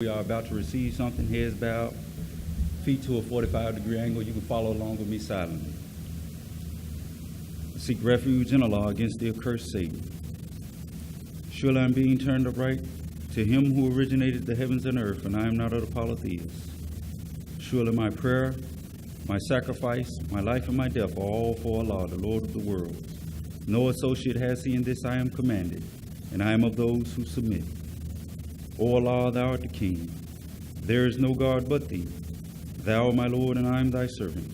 We are about to receive something, heads bowed, feet to a 45-degree angle. You can follow along with me silently. Seek refuge in Allah against the accursed Satan. Surely I am being turned upright to him who originated the heavens and earth, and I am not of the polytheists. Surely my prayer, my sacrifice, my life, and my death are all for Allah, the Lord of the worlds. No associate has he in this I am commanded, and I am of those who submit. O Allah, thou art the King. There is no God but thee. Thou, my Lord, and I am thy servant.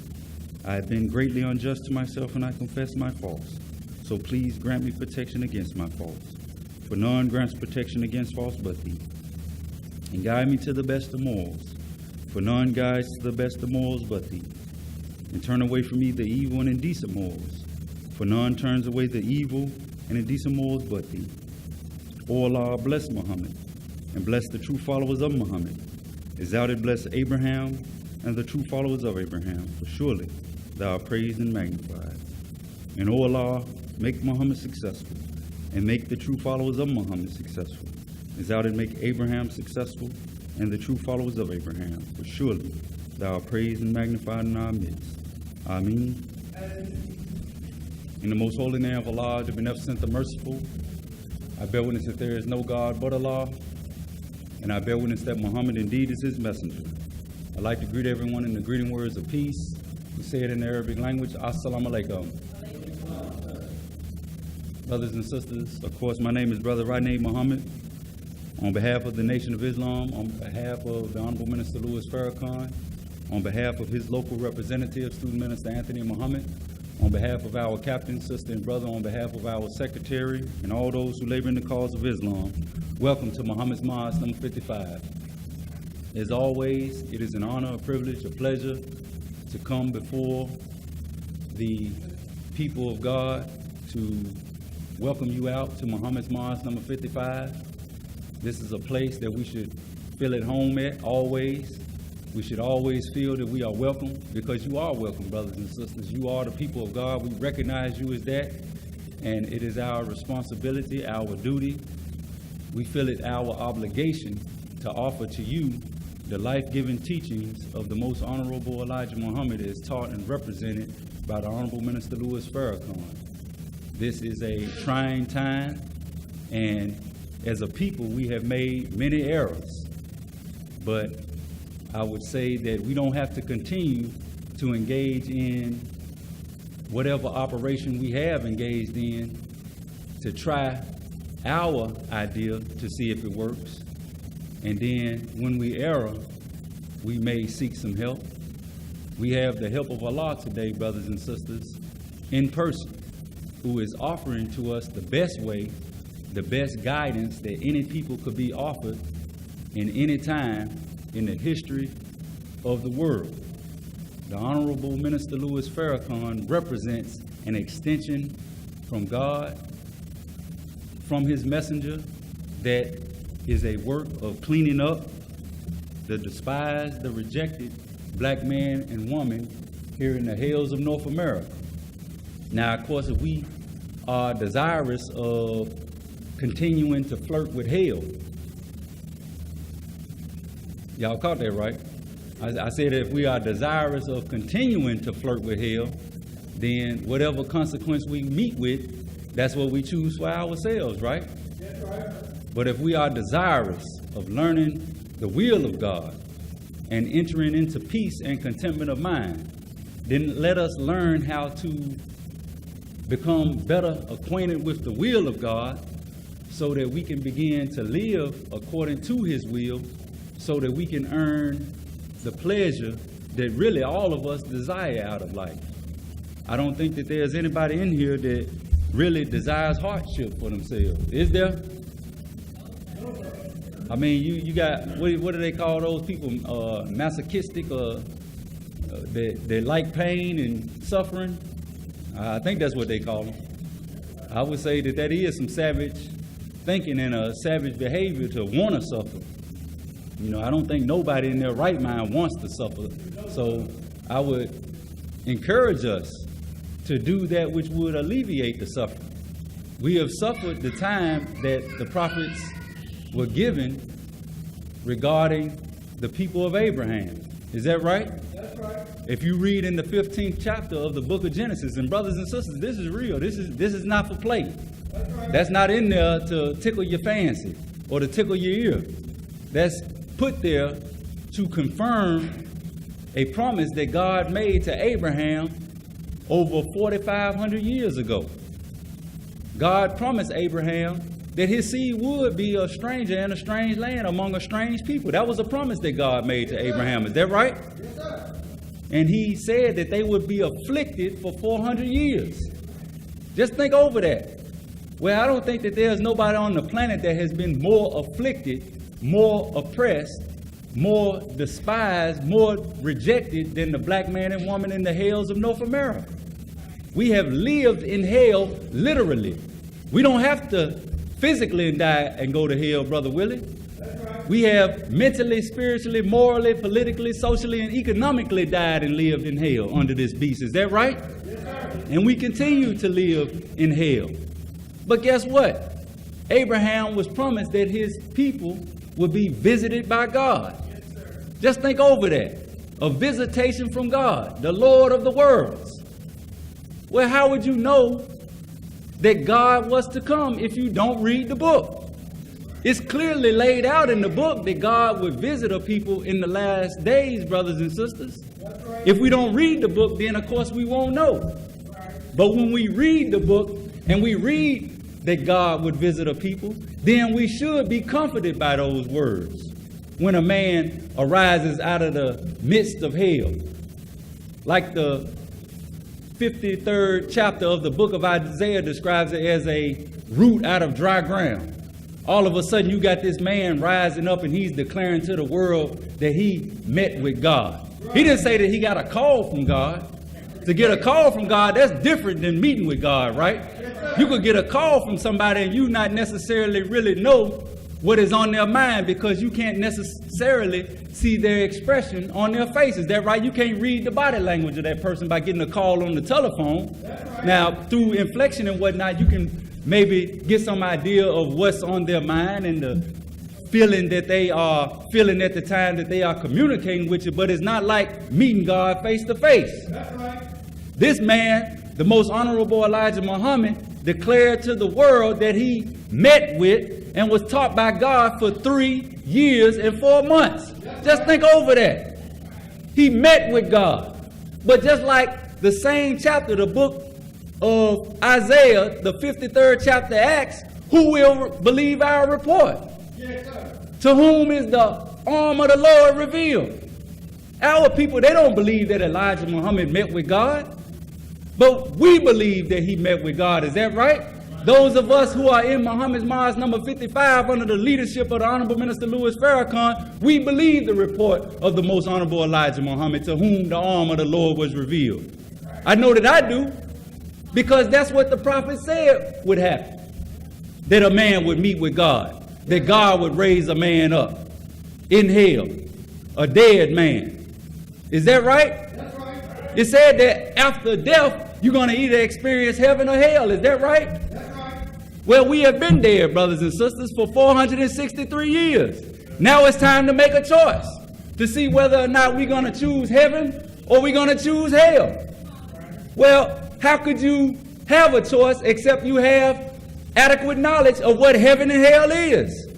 I have been greatly unjust to myself, and I confess my faults. So please grant me protection against my faults. For none grants protection against faults but thee. And guide me to the best of morals. For none guides to the best of morals but thee. And turn away from me the evil and indecent morals. For none turns away the evil and indecent morals but thee. O Allah, bless Muhammad, and bless the true followers of Muhammad, as thou did bless Abraham and the true followers of Abraham, for surely thou art praised and magnified. And O Allah, make Muhammad successful, and make the true followers of Muhammad successful, as thou did make Abraham successful and the true followers of Abraham, for surely thou art praised and magnified in our midst. Ameen. In the most holy name of Allah, the beneficent, the merciful, I bear witness that there is no God but Allah, and I bear witness that Muhammad indeed is his messenger. I'd like to greet everyone in the greeting words of peace. We say it in the Arabic language, Assalamu alaikum. Brothers and sisters, of course, my name is Brother Rodney Muhammad. On behalf of the Nation of Islam, on behalf of the Honorable Minister Louis Farrakhan, on behalf of his local representative, Student Minister Anthony Muhammad, on behalf of our captain, sister, and brother, on behalf of our secretary, and all those who labor in the cause of Islam, welcome to Muhammad's Mosque number 55. As always, it is an honor, a privilege, a pleasure to come before the people of God to welcome you out to Muhammad's Mosque number 55. This is a place that we should feel at home at, always. We should always feel that we are welcome, because you are welcome, brothers and sisters. You are the people of God. We recognize you as that, and it is our responsibility, our duty. We feel it our obligation to offer to you the life-giving teachings of the most honorable Elijah Muhammad, as taught and represented by the Honorable Minister Louis Farrakhan. This is a trying time, and as a people, we have made many errors, but I would say that we don't have to continue to engage in whatever operation we have engaged in to try our idea to see if it works. And then when we err, we may seek some help. We have the help of Allah today, brothers and sisters, in person, who is offering to us the best way, the best guidance that any people could be offered in any time in the history of the world. The Honorable Minister Louis Farrakhan represents an extension from God, from his messenger, that is a work of cleaning up the despised, the rejected black man and woman here in the hills of North America. Now, of course, if we are desirous of continuing to flirt with hell, y'all caught that right? I said if we are desirous of continuing to flirt with hell, then whatever consequence we meet with, that's what we choose for ourselves, right? That's right. But if we are desirous of learning the will of God and entering into peace and contentment of mind, then let us learn how to become better acquainted with the will of God, so that we can begin to live according to his will, so that we can earn the pleasure that really all of us desire out of life. I don't think that there's anybody in here that really desires hardship for themselves. Is there? I mean, you got, what do they call those people? Masochistic, they like pain and suffering. I think that's what they call them. I would say that is some savage thinking and a savage behavior to want to suffer. You know, I don't think nobody in their right mind wants to suffer. So I would encourage us to do that which would alleviate the suffering. We have suffered the time that the prophets were given regarding the people of Abraham. Is that right? That's right. If you read in the 15th chapter of the book of Genesis, and brothers and sisters, this is real. This is not for play. That's right. That's not in there to tickle your fancy or to tickle your ear. That's put there to confirm a promise that God made to Abraham over 4,500 years ago. God promised Abraham that his seed would be a stranger in a strange land among a strange people. That was a promise that God made to Abraham. Is that right? Yes, sir. And he said that they would be afflicted for 400 years. Just think over that. Well, I don't think that there's nobody on the planet that has been more afflicted, more oppressed, more despised, more rejected than the black man and woman in the hells of North America. We have lived in hell literally. We don't have to physically die and go to hell, Brother Willie. That's right. We have mentally, spiritually, morally, politically, socially, and economically died and lived in hell under this beast. Is that right? Yes, sir. And we continue to live in hell. But guess what? Abraham was promised that his people would be visited by God. Yes, sir. Just think over that. A visitation from God, the Lord of the worlds. Well, how would you know that God was to come if you don't read the book? It's clearly laid out in the book that God would visit a people in the last days, brothers and sisters. That's right. If we don't read the book, then of course we won't know. Right. But when we read the book and we read that God would visit a people, then we should be comforted by those words. When a man arises out of the midst of hell, like the 53rd chapter of the book of Isaiah describes it as a root out of dry ground. All of a sudden you got this man rising up and he's declaring to the world that he met with God. He didn't say that he got a call from God. To get a call from God, that's different than meeting with God, right? You could get a call from somebody and you not necessarily really know what is on their mind because you can't necessarily see their expression on their face. Is that right? You can't read the body language of that person by getting a call on the telephone. Right. Now, through inflection and whatnot, you can maybe get some idea of what's on their mind and the feeling that they are feeling at the time that they are communicating with you, but it's not like meeting God face to face. That's right. This man, the most honorable Elijah Muhammad, declared to the world that he met with and was taught by God for 3 years and 4 months. Just think over that. He met with God. But just like the same chapter, the book of Isaiah, the 53rd chapter asks, who will believe our report? Yes, sir. To whom is the arm of the Lord revealed? Our people, they don't believe that Elijah Muhammad met with God. But we believe that he met with God. Is that right? Those of us who are in Muhammad's Mosque number 55 under the leadership of the Honorable Minister Louis Farrakhan, we believe the report of the most honorable Elijah Muhammad, to whom the arm of the Lord was revealed. I know that I do, because that's what the prophet said would happen. That a man would meet with God. That God would raise a man up in hell, a dead man. Is that right? That's right. It said that after death, you're going to either experience heaven or hell. Is that right? That's right. Well, we have been there, brothers and sisters, for 463 years. Now it's time to make a choice to see whether or not we're going to choose heaven or we're going to choose hell. Well, how could you have a choice except you have adequate knowledge of what heaven and hell is?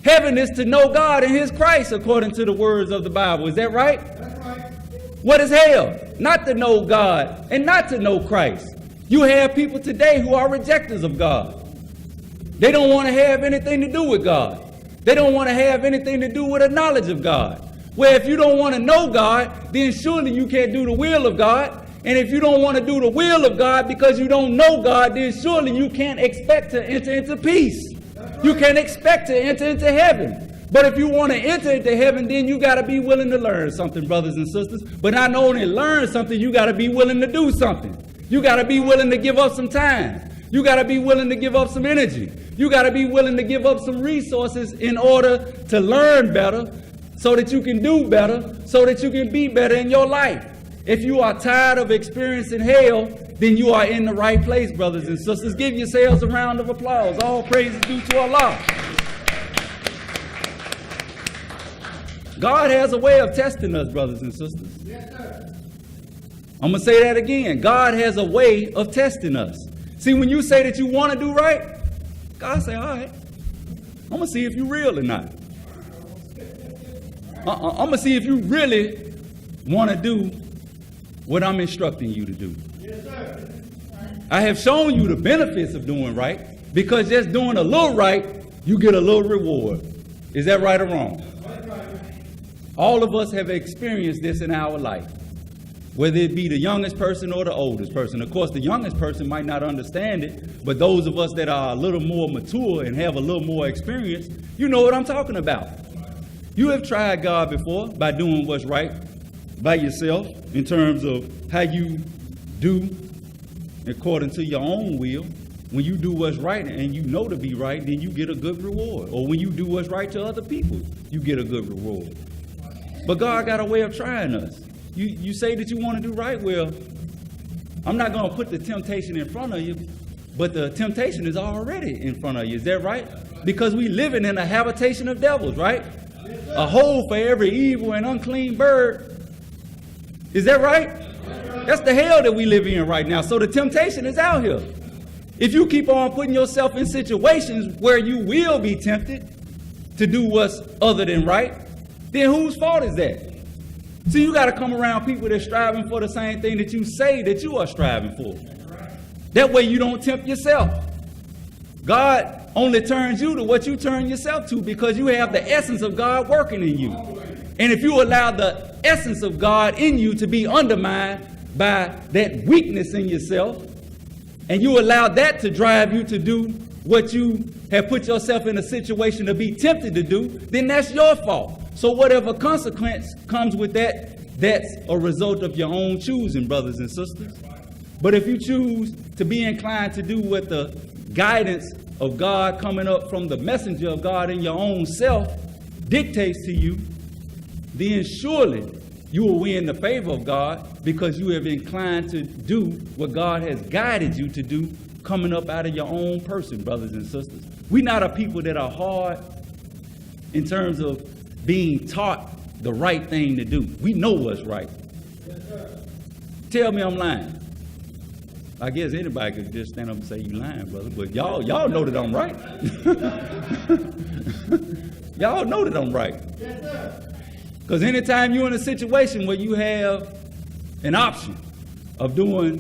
Heaven is to know God and his Christ, according to the words of the Bible. Is that right? That's right. What is hell? Not to know God and not to know Christ. You have people today who are rejectors of God. They don't want to have anything to do with God. They don't want to have anything to do with a knowledge of God. Well, if you don't want to know God, then surely you can't do the will of God. And if you don't want to do the will of God because you don't know God, then surely you can't expect to enter into peace. You can't expect to enter into heaven. But if you want to enter into heaven, then you got to be willing to learn something, brothers and sisters. But not only learn something, you got to be willing to do something. You got to be willing to give up some time. You got to be willing to give up some energy. You got to be willing to give up some resources in order to learn better, so that you can do better, so that you can be better in your life. If you are tired of experiencing hell, then you are in the right place, brothers and sisters. Give yourselves a round of applause. All praise is due to Allah. God has a way of testing us, brothers and sisters. Yes, sir. I'm going to say that again. God has a way of testing us. See, when you say that you want to do right, God say, all right, I'm going to see if you're real or not. I'm going to see if you really want to do what I'm instructing you to do. Yes, sir. I have shown you the benefits of doing right, because just doing a little right, you get a little reward. Is that right or wrong? All of us have experienced this in our life, whether it be the youngest person or the oldest person. Of course, the youngest person might not understand it, but those of us that are a little more mature and have a little more experience, you know what I'm talking about. You have tried God before by doing what's right by yourself in terms of how you do according to your own will. When you do what's right and you know to be right, then you get a good reward. Or when you do what's right to other people, you get a good reward. But God got a way of trying us. You say that you want to do right. Well, I'm not going to put the temptation in front of you, but the temptation is already in front of you. Is that right? Because we living in a habitation of devils, right? A hole for every evil and unclean bird. Is that right? That's the hell that we live in right now. So the temptation is out here. If you keep on putting yourself in situations where you will be tempted to do what's other than right, then whose fault is that? See, you got to come around people that's striving for the same thing that you say that you are striving for. That way you don't tempt yourself. God only turns you to what you turn yourself to, because you have the essence of God working in you. And if you allow the essence of God in you to be undermined by that weakness in yourself, and you allow that to drive you to do what you have put yourself in a situation to be tempted to do, then that's your fault. So whatever consequence comes with that, that's a result of your own choosing, brothers and sisters. But if you choose to be inclined to do what the guidance of God coming up from the messenger of God in your own self dictates to you, then surely you will win the favor of God, because you have inclined to do what God has guided you to do coming up out of your own person, brothers and sisters. We're not a people that are hard in terms of being taught the right thing to do. We know what's right. Tell me I'm lying. I guess anybody could just stand up and say you lying, brother, but y'all know that I'm right. Y'all know that I'm right. Because anytime you're in a situation where you have an option of doing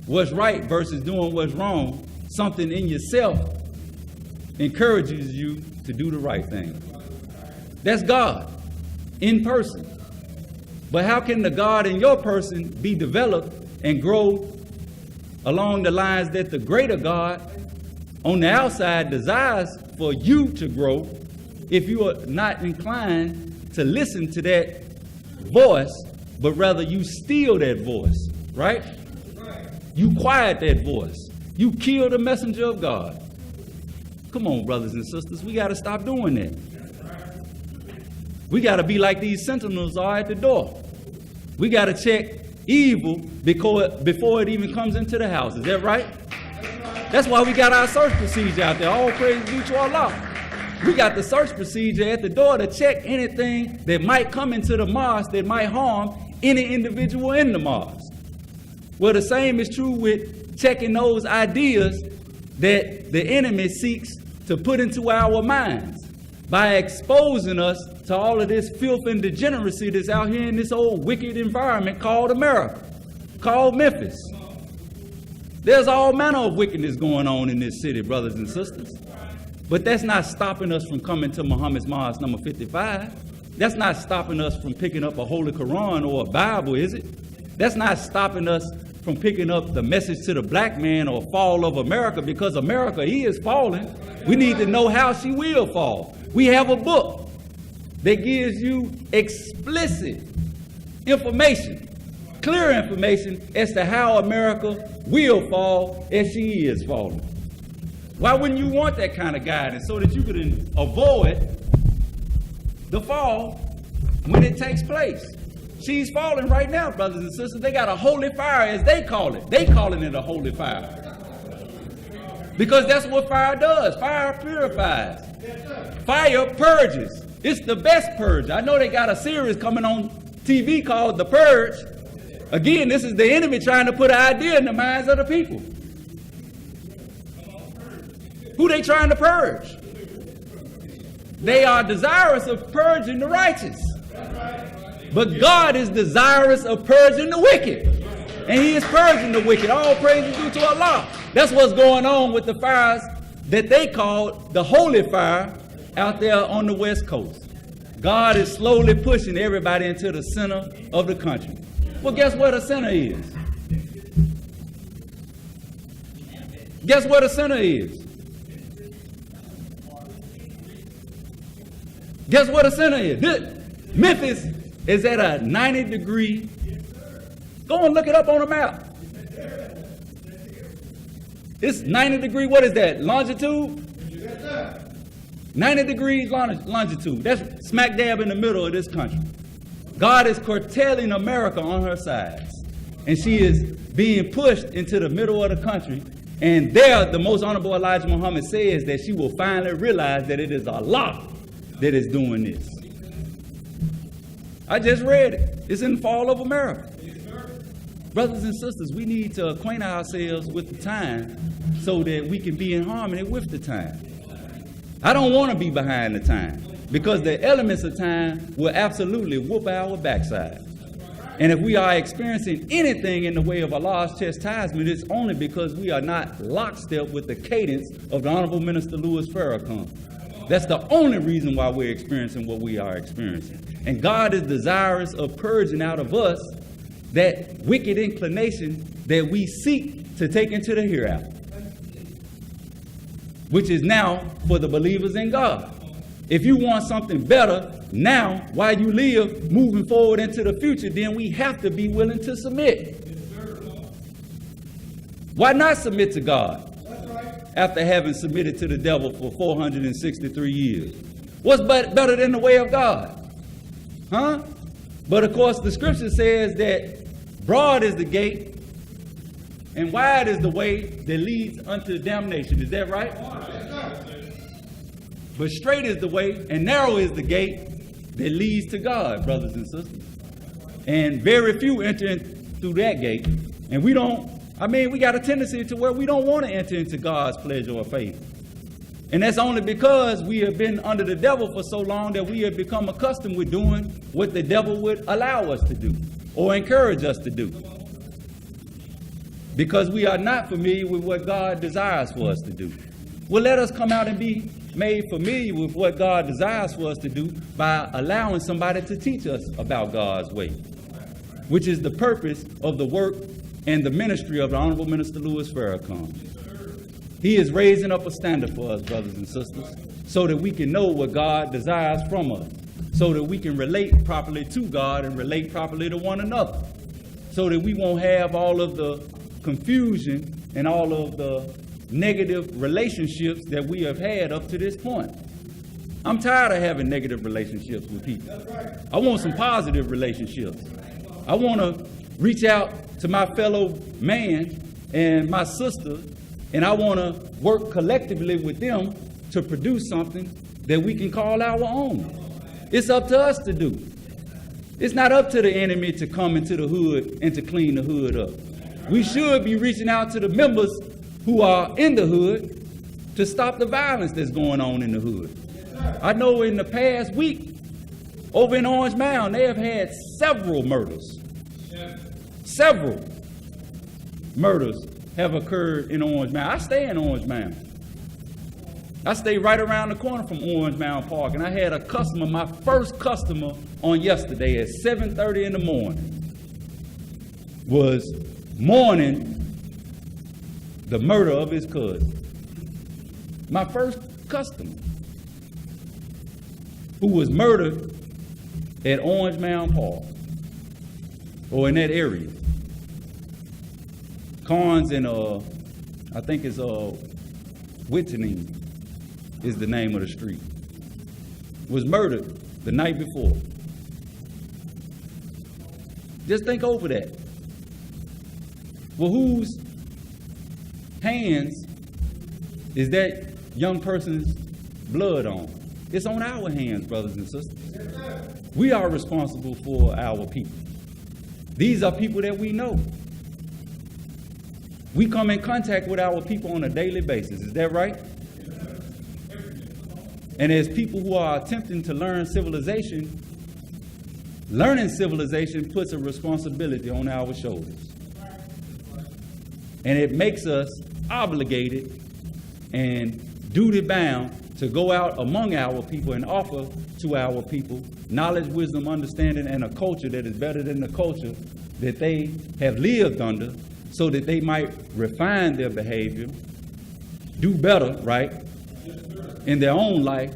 what's right versus doing what's wrong, something in yourself encourages you to do the right thing. That's God in person. But how can the God in your person be developed and grow along the lines that the greater God on the outside desires for you to grow if you are not inclined to listen to that voice, but rather you steal that voice, right? You quiet that voice. You kill the messenger of God. Come on, brothers and sisters, we got to stop doing that. We got to be like these sentinels are at the door. We got to check evil before it even comes into the house. Is that right? That's why we got our search procedure out there. All praise be to Allah. We got the search procedure at the door to check anything that might come into the mosque that might harm any individual in the mosque. Well, the same is true with checking those ideas that the enemy seeks to put into our minds by exposing us to all of this filth and degeneracy that's out here in this old wicked environment called America, called Memphis. There's all manner of wickedness going on in this city, brothers and sisters. But that's not stopping us from coming to Muhammad's Mosque number 55. That's not stopping us from picking up a Holy Quran or a Bible, is it? That's not stopping us from picking up the message to the black man or fall of America, because America is falling. We need to know how she will fall. We have a book that gives you explicit information, clear information as to how America will fall as she is falling. Why wouldn't you want that kind of guidance so that you could avoid the fall when it takes place? She's falling right now, brothers and sisters. They got a holy fire, as they call it. They calling it a holy fire. Because that's what fire does. Fire purifies. Fire purges. It's the best purge. I know they got a series coming on TV called The Purge. Again, this is the enemy trying to put an idea in the minds of the people. Who they trying to purge? They are desirous of purging the righteous. But God is desirous of purging the wicked. And he is purging the wicked. All praise is due to Allah. That's what's going on with the fires that they call the holy fire out there on the West Coast. God is slowly pushing everybody into the center of the country. Well, guess where the center is? Guess where the center is? Guess where the center is? Memphis is at a 90-degree. Go and look it up on the map. It's 90-degree, what is that, longitude? 90 degrees longitude. That's smack dab in the middle of this country. God is curtailing America on her sides. And she is being pushed into the middle of the country. And there, the most honorable Elijah Muhammad says that she will finally realize that it is Allah that is doing this. I just read it. It's in the fall of America. Brothers and sisters, we need to acquaint ourselves with the time so that we can be in harmony with the time. I don't want to be behind the time because the elements of time will absolutely whoop our backside. And if we are experiencing anything in the way of Allah's chastisement, it's only because we are not lockstep with the cadence of the Honorable Minister Louis Farrakhan. That's the only reason why we're experiencing what we are experiencing. And God is desirous of purging out of us that wicked inclination that we seek to take into the hereafter, which is now for the believers in God. If you want something better now, while you live, moving forward into the future, then we have to be willing to submit. Why not submit to God after having submitted to the devil for 463 years? What's better than the way of God? Huh? But of course, the scripture says that broad is the gate and wide is the way that leads unto damnation. Is that right? But straight is the way and narrow is the gate that leads to God, brothers and sisters. And very few enter in through that gate. And we got a tendency to where we don't want to enter into God's pleasure or faith. And that's only because we have been under the devil for so long that we have become accustomed with doing what the devil would allow us to do or encourage us to do. Because we are not familiar with what God desires for us to do. Well, let us come out and be made familiar with what God desires for us to do by allowing somebody to teach us about God's way, which is the purpose of the work and the ministry of the Honorable Minister Louis Farrakhan. He is raising up a standard for us, brothers and sisters, so that we can know what God desires from us, so that we can relate properly to God and relate properly to one another, so that we won't have all of the confusion and all of the negative relationships that we have had up to this point. I'm tired of having negative relationships with people. I want some positive relationships. I want to reach out to my fellow man and my sister, and I want to work collectively with them to produce something that we can call our own. It's up to us to do. It's not up to the enemy to come into the hood and to clean the hood up. We should be reaching out to the members who are in the hood to stop the violence that's going on in the hood. I know in the past week, over in Orange Mound, they have had several murders. Several murders have occurred in Orange Mound. I stay in Orange Mound. I stay right around the corner from Orange Mound Park, and I had a customer, my first customer on yesterday at 7:30 in the morning, was mourning the murder of his cousin. My first customer who was murdered at Orange Mound Park or in that area. Carnes and I think it's Whitney is the name of the street, was murdered the night before. Just think over that. Well, whose hands is that young person's blood on? It's on our hands, brothers and sisters. We are responsible for our people. These are people that we know. We come in contact with our people on a daily basis. Is that right? And as people who are attempting to learn civilization, learning civilization puts a responsibility on our shoulders. And it makes us obligated and duty-bound to go out among our people and offer to our people knowledge, wisdom, understanding, and a culture that is better than the culture that they have lived under, so that they might refine their behavior, do better, right, in their own life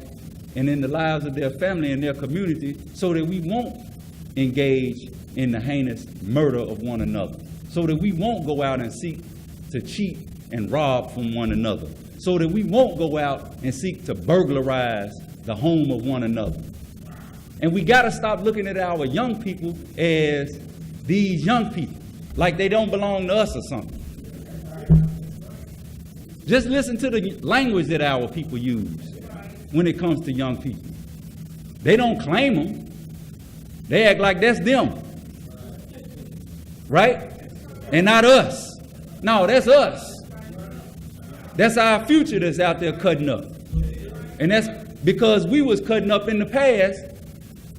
and in the lives of their family and their community, so that we won't engage in the heinous murder of one another, so that we won't go out and seek to cheat and rob from one another, so that we won't go out and seek to burglarize the home of one another. And we got to stop looking at our young people as these young people, like they don't belong to us or something. Just listen to the language that our people use when it comes to young people. They don't claim them. They act like that's them. Right? And not us. No, that's us. That's our future that's out there cutting up. And that's because we was cutting up in the past,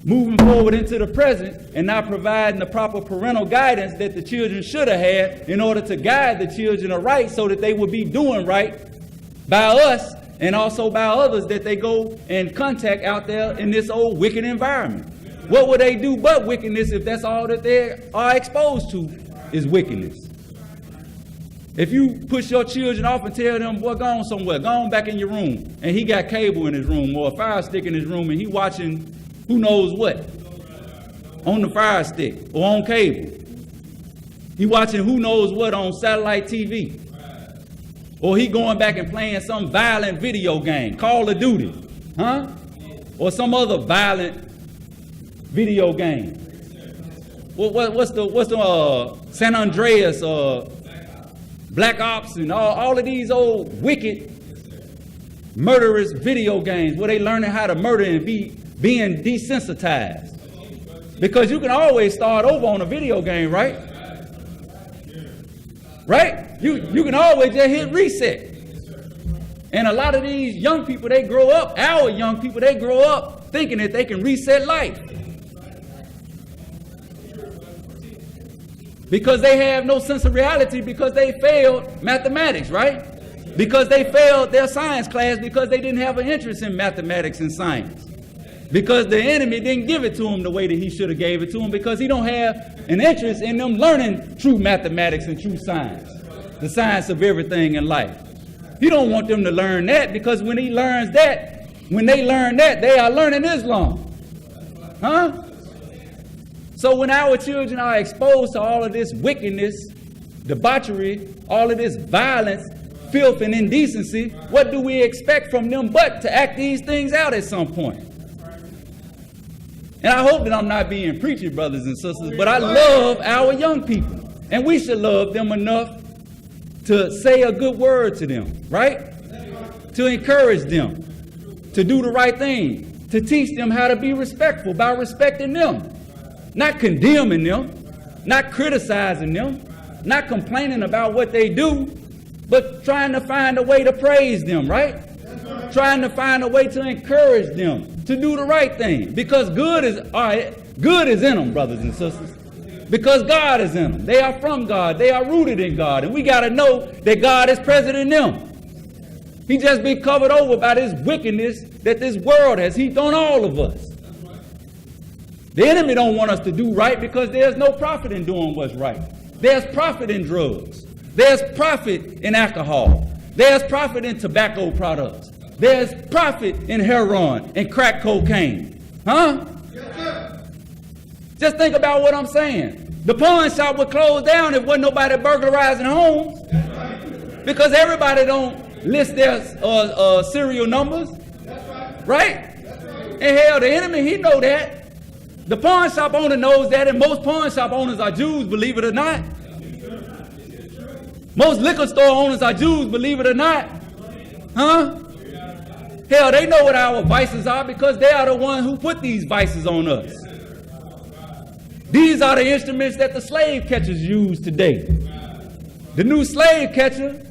moving forward into the present, and not providing the proper parental guidance that the children should have had in order to guide the children aright, so that they would be doing right by us and also by others that they go and contact out there in this old wicked environment. What would they do but wickedness if that's all that they are exposed to is wickedness? If you push your children off and tell them, boy, go on somewhere, go on back in your room, and he got cable in his room or a fire stick in his room, and he watching who knows what on the fire stick or on cable. He watching who knows what on satellite TV. Or he going back and playing some violent video game, Call of Duty, huh? Or some other violent video game. What's the San Andreas, Black Ops, and all of these old wicked, murderous video games where they learning how to murder and being desensitized. Because you can always start over on a video game, right? Right? You can always just hit reset. And a lot of these young people, they grow up, our young people, they grow up thinking that they can reset life. Because they have no sense of reality, because they failed mathematics, right? Because they failed their science class because they didn't have an interest in mathematics and science. Because the enemy didn't give it to them the way that he should have gave it to them, because he don't have an interest in them learning true mathematics and true science, the science of everything in life. He don't want them to learn that, because when they learn that, they are learning Islam. Huh? So when our children are exposed to all of this wickedness, debauchery, all of this violence, filth, and indecency, what do we expect from them but to act these things out at some point? And I hope that I'm not being preachy, brothers and sisters, but I love our young people. And we should love them enough to say a good word to them, right? To encourage them, to do the right thing, to teach them how to be respectful by respecting them. Not condemning them, not criticizing them, not complaining about what they do, but trying to find a way to praise them, right? Trying to find a way to encourage them to do the right thing. Because good is in them, brothers and sisters. Because God is in them. They are from God. They are rooted in God. And we got to know that God is present in them. He just been covered over by this wickedness that this world has heaped on all of us. The enemy don't want us to do right because there's no profit in doing what's right. There's profit in drugs. There's profit in alcohol. There's profit in tobacco products. There's profit in heroin and crack cocaine. Huh? Yes, sir. Just think about what I'm saying. The pawn shop would close down if wasn't nobody burglarizing homes. Because everybody don't list their serial numbers. Right? And hell, the enemy, he know that. The pawn shop owner knows that, and most pawn shop owners are Jews, believe it or not. Most liquor store owners are Jews, believe it or not. Huh? Hell, they know what our vices are because they are the ones who put these vices on us. These are the instruments that the slave catchers use today. The new slave catcher,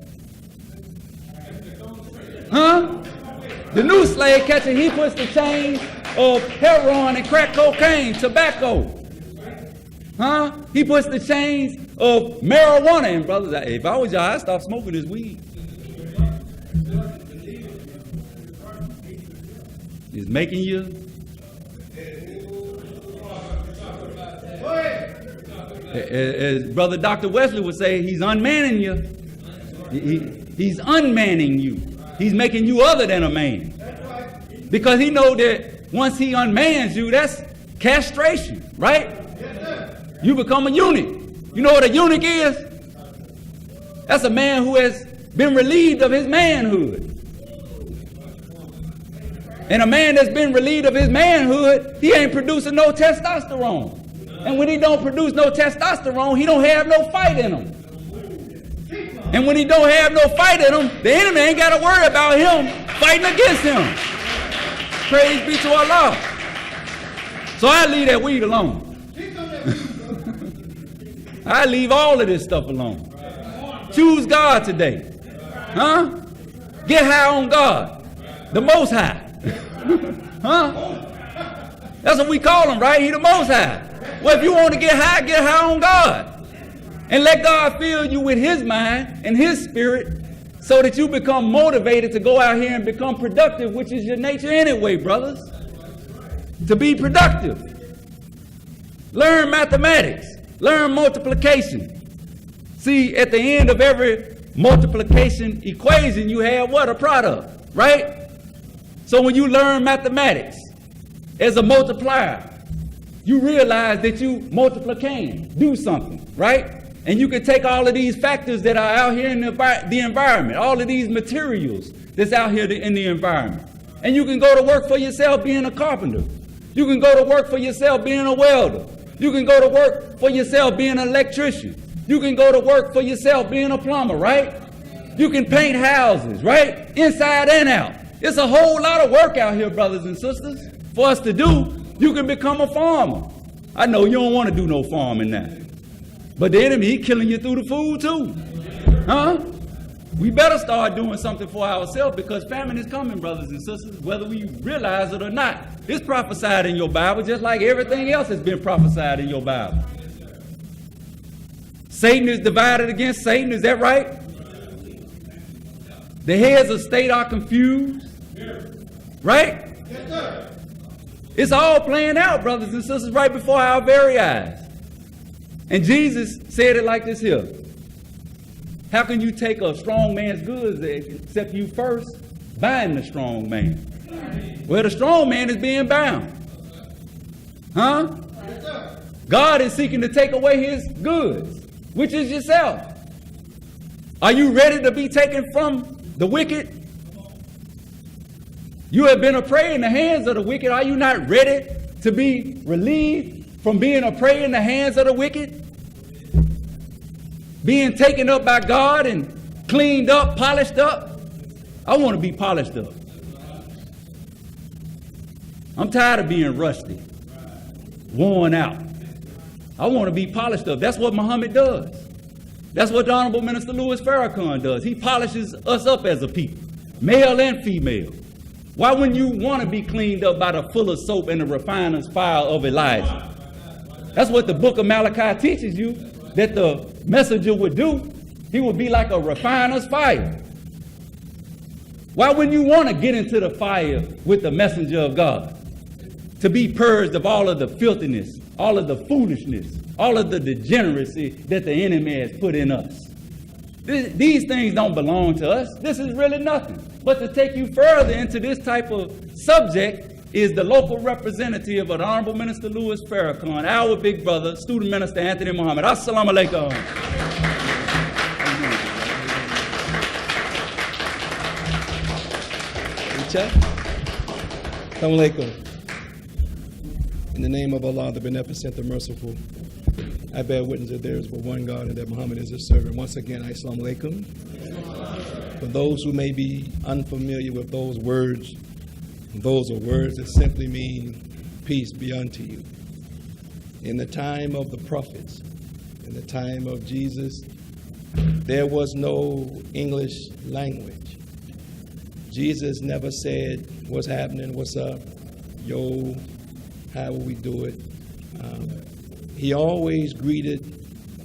the new slave catcher, he puts the chains of heroin and crack cocaine, tobacco. He puts the chains of marijuana. And brothers, if I was y'all, I'd stop smoking this weed. It's making you. As Brother Dr. Wesley would say, he's unmanning you. He's unmanning you. He's making you other than a man. Because he knows that once he unmans you, that's castration, right? You become a eunuch. You know what a eunuch is? That's a man who has been relieved of his manhood. And a man that's been relieved of his manhood, he ain't producing no testosterone. And when he don't produce no testosterone, he don't have no fight in him. And when he don't have no fight in him, the enemy ain't got to worry about him fighting against him. Praise be to Allah. So I leave that weed alone. I leave all of this stuff alone. Choose God today. Get high on God. The Most High. That's what we call him, right? He the Most High. Well, if you want to get high on God. And let God fill you with his mind and his spirit so that you become motivated to go out here and become productive, which is your nature anyway, brothers. To be productive. Learn mathematics. Learn multiplication. See, at the end of every multiplication equation, you have what? A product, right? So when you learn mathematics as a multiplier, you realize that you can do something, right? And you can take all of these factors that are out here in the environment, all of these materials that's out here in the environment. And you can go to work for yourself being a carpenter. You can go to work for yourself being a welder. You can go to work for yourself being an electrician. You can go to work for yourself being a plumber, right? You can paint houses, right? Inside and out. It's a whole lot of work out here, brothers and sisters, for us to do. You can become a farmer. I know you don't want to do no farming now. But the enemy, he killing you through the food too. We better start doing something for ourselves because famine is coming, brothers and sisters, whether we realize it or not. It's prophesied in your Bible just like everything else has been prophesied in your Bible. Satan is divided against Satan, is that right? The heads of state are confused, right? Yes, sir. It's all playing out, brothers and sisters, right before our very eyes. And Jesus said it like this here. How can you take a strong man's goods except you first bind the strong man? Well, the strong man is being bound. Yes, sir. God is seeking to take away his goods, which is yourself. Are you ready to be taken from the wicked? You have been a prey in the hands of the wicked. Are you not ready to be relieved from being a prey in the hands of the wicked? Being taken up by God and cleaned up, polished up? I want to be polished up. I'm tired of being rusty, worn out. I want to be polished up. That's what Muhammad does. That's what the Honorable Minister Louis Farrakhan does. He polishes us up as a people, male and female. Why wouldn't you want to be cleaned up by the fuller's soap and the refiner's fire of Elijah? That's what the book of Malachi teaches you, that the messenger would do. He would be like a refiner's fire. Why wouldn't you want to get into the fire with the messenger of God? To be purged of all of the filthiness, all of the foolishness, all of the degeneracy that the enemy has put in us. These things don't belong to us. This is really nothing. But to take you further into this type of subject is the local representative of the Honorable Minister Louis Farrakhan, our big brother, Student Minister Anthony Muhammad. Assalamu alaikum. Assalamu alaikum. In the name of Allah, the Beneficent, the Merciful, I bear witness that there is but one God and that Muhammad is his servant. Once again, Assalamu alaikum. For those who may be unfamiliar with those words, Those are words that simply mean peace be unto you. In the time of the prophets, in the time of Jesus, there was no English language. Jesus never said, what's happening, what's up, yo, how will we do it? He always greeted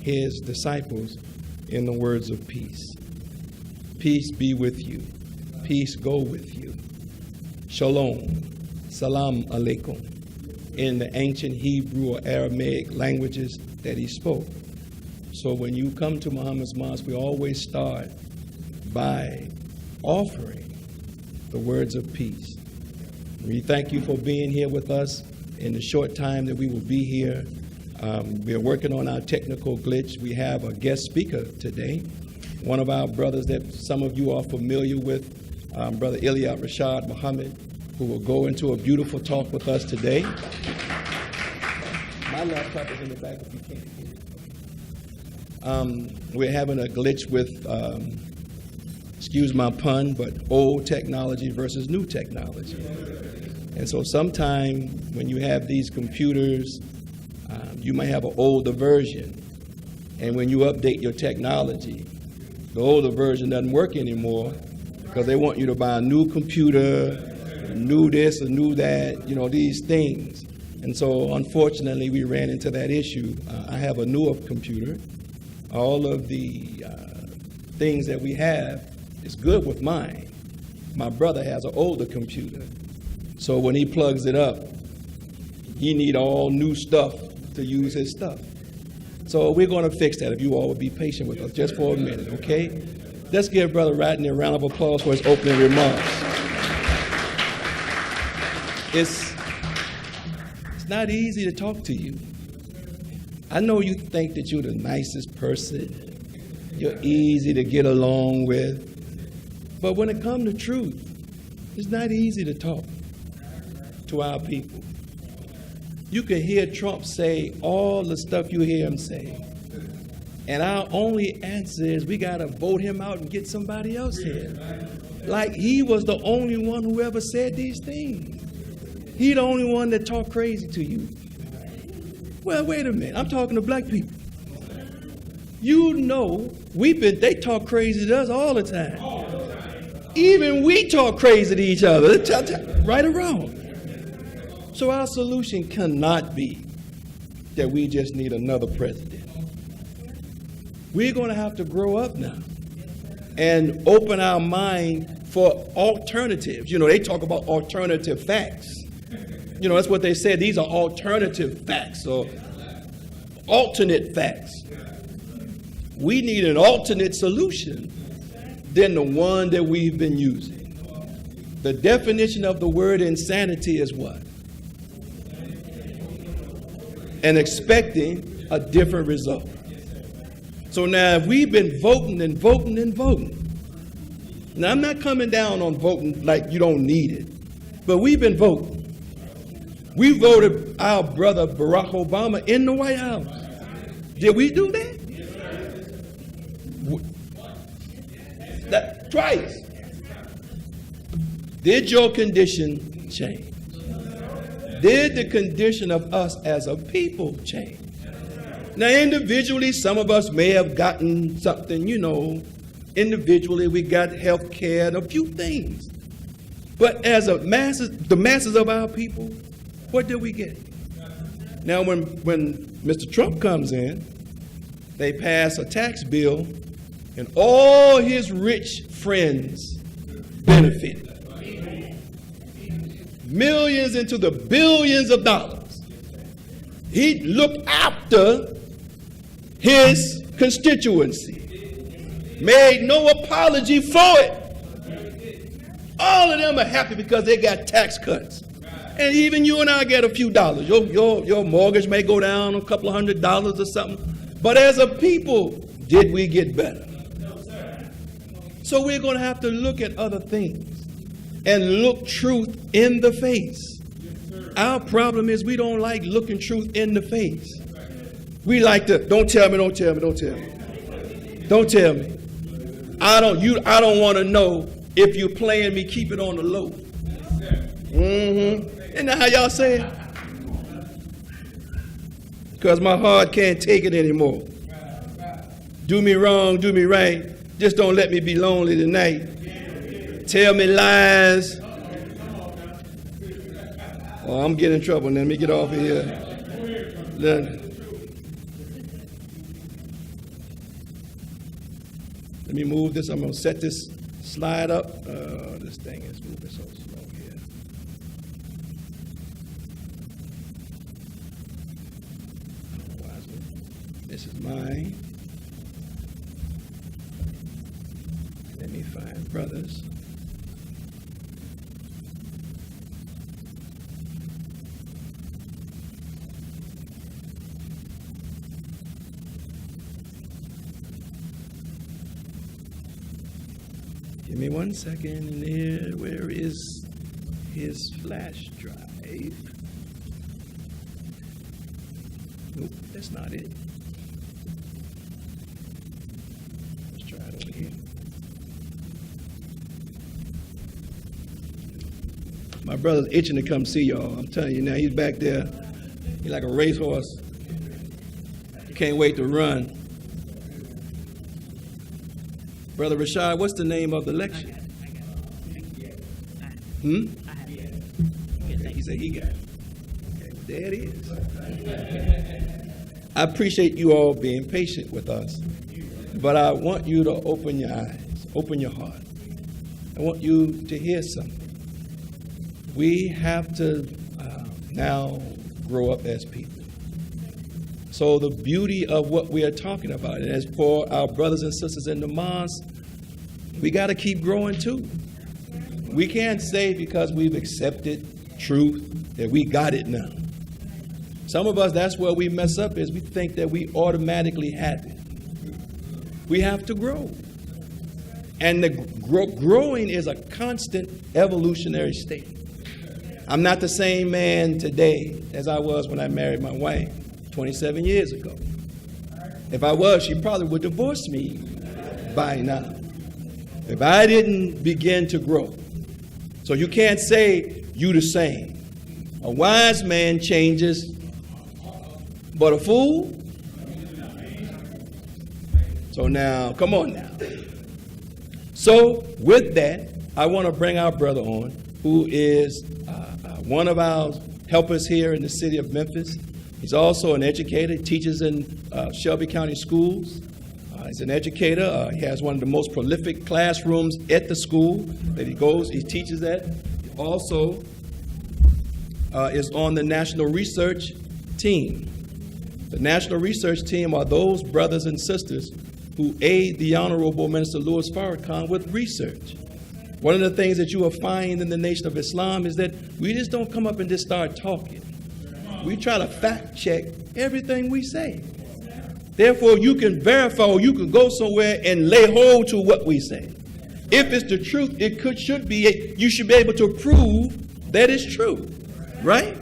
his disciples in the words of peace. Peace be with you. Peace go with you. Shalom, salam alaikum, in the ancient Hebrew or Aramaic languages that he spoke. So when you come to Muhammad's mosque, we always start by offering the words of peace. We thank you for being here with us in the short time that we will be here. We are working on our technical glitch. We have a guest speaker today, one of our brothers that some of you are familiar with, Brother Ilya Rashad Muhammad, who will go into a beautiful talk with us today. My laptop is in the back if you can't hear it. We're having a glitch with, excuse my pun, but old technology versus new technology. And so sometime when you have these computers, you might have an older version. And when you update your technology, the older version doesn't work anymore because they want you to buy a new computer, new this or new that, you know, these things. And so unfortunately, we ran into that issue. I have a newer computer. All of the things that we have is good with mine. My brother has an older computer. So when he plugs it up, he need all new stuff to use his stuff. So we're going to fix that if you all would be patient with us just for a minute, okay? Let's give Brother Rodney a round of applause for his opening remarks. It's not easy to talk to you. I know you think that you're the nicest person. You're easy to get along with. But when it comes to truth, it's not easy to talk to our people. You can hear Trump say all the stuff you hear him say. And our only answer is we got to vote him out and get somebody else here. Like he was the only one who ever said these things. He the only one that talked crazy to you. Well, wait a minute. I'm talking to black people. You know, they talk crazy to us all the time. Even we talk crazy to each other, right or wrong. So our solution cannot be that we just need another president. We're going to have to grow up now and open our mind for alternatives. You know, they talk about alternative facts. You know, that's what they said. These are alternative facts or alternate facts. We need an alternate solution than the one that we've been using. The definition of the word insanity is what? And expecting a different result. So now if we've been voting and voting and voting, now I'm not coming down on voting like you don't need it, but we've been voting. We voted our brother Barack Obama in the White House. Did we do that? Twice. Did your condition change? Did the condition of us as a people change? Now, individually, some of us may have gotten something, you know, individually we got health care and a few things. But as the masses of our people, what did we get? Now, when Mr. Trump comes in, they pass a tax bill and all his rich friends benefited. Millions into the billions of dollars. He looked after his constituency, made no apology for it. All of them are happy because they got tax cuts. And even you and I get a few dollars. Your mortgage may go down a couple of $100 or something. But as a people, did we get better? So we're going to have to look at other things and look truth in the face. Our problem is we don't like looking truth in the face. We like to, don't tell me, don't tell me, don't tell me. Don't tell me. I don't want to know if you're playing me, keep it on the low. Isn't that how y'all say it? Because my heart can't take it anymore. Do me wrong, do me right. Just don't let me be lonely tonight. Tell me lies. Oh, I'm getting in trouble. Let me get off of here. Let me move this. I'm going to set this slide up. This thing is moving so slow here. This is mine. Let me find brothers. Give me 1 second here. Where is his flash drive? Nope, that's not it. Let's try it over here. My brother's itching to come see y'all. I'm telling you now, he's back there. He's like a racehorse. He can't wait to run. Brother Rashad, what's the name of the lecture? He said he got it. Okay, well, there it is. I appreciate you all being patient with us, but I want you to open your eyes, open your heart. I want you to hear something. We have to now grow up as people. So the beauty of what we are talking about, and as for our brothers and sisters in the mosque, we got to keep growing too. We can't say because we've accepted truth that we got it now. Some of us, that's where we mess up, is we think that we automatically have it. We have to grow. And the growing is a constant evolutionary state. I'm not the same man today as I was when I married my wife 27 years ago. If I was, she probably would divorce me by now, if I didn't begin to grow. So you can't say you the same. A wise man changes, but a fool? So now, come on now. So with that, I want to bring our brother on, who is one of our helpers here in the city of Memphis. He's also an educator. He teaches in Shelby County schools. He's an educator. He has one of the most prolific classrooms at the school that he goes. He teaches at. He also is on the National Research Team. The National Research Team are those brothers and sisters who aid the Honorable Minister Louis Farrakhan with research. One of the things that you will find in the Nation of Islam is that we just don't come up and just start talking. We try to fact check everything we say. Therefore, you can verify, or you can go somewhere and lay hold to what we say. If it's the truth, should be, you should be able to prove that it's true, right?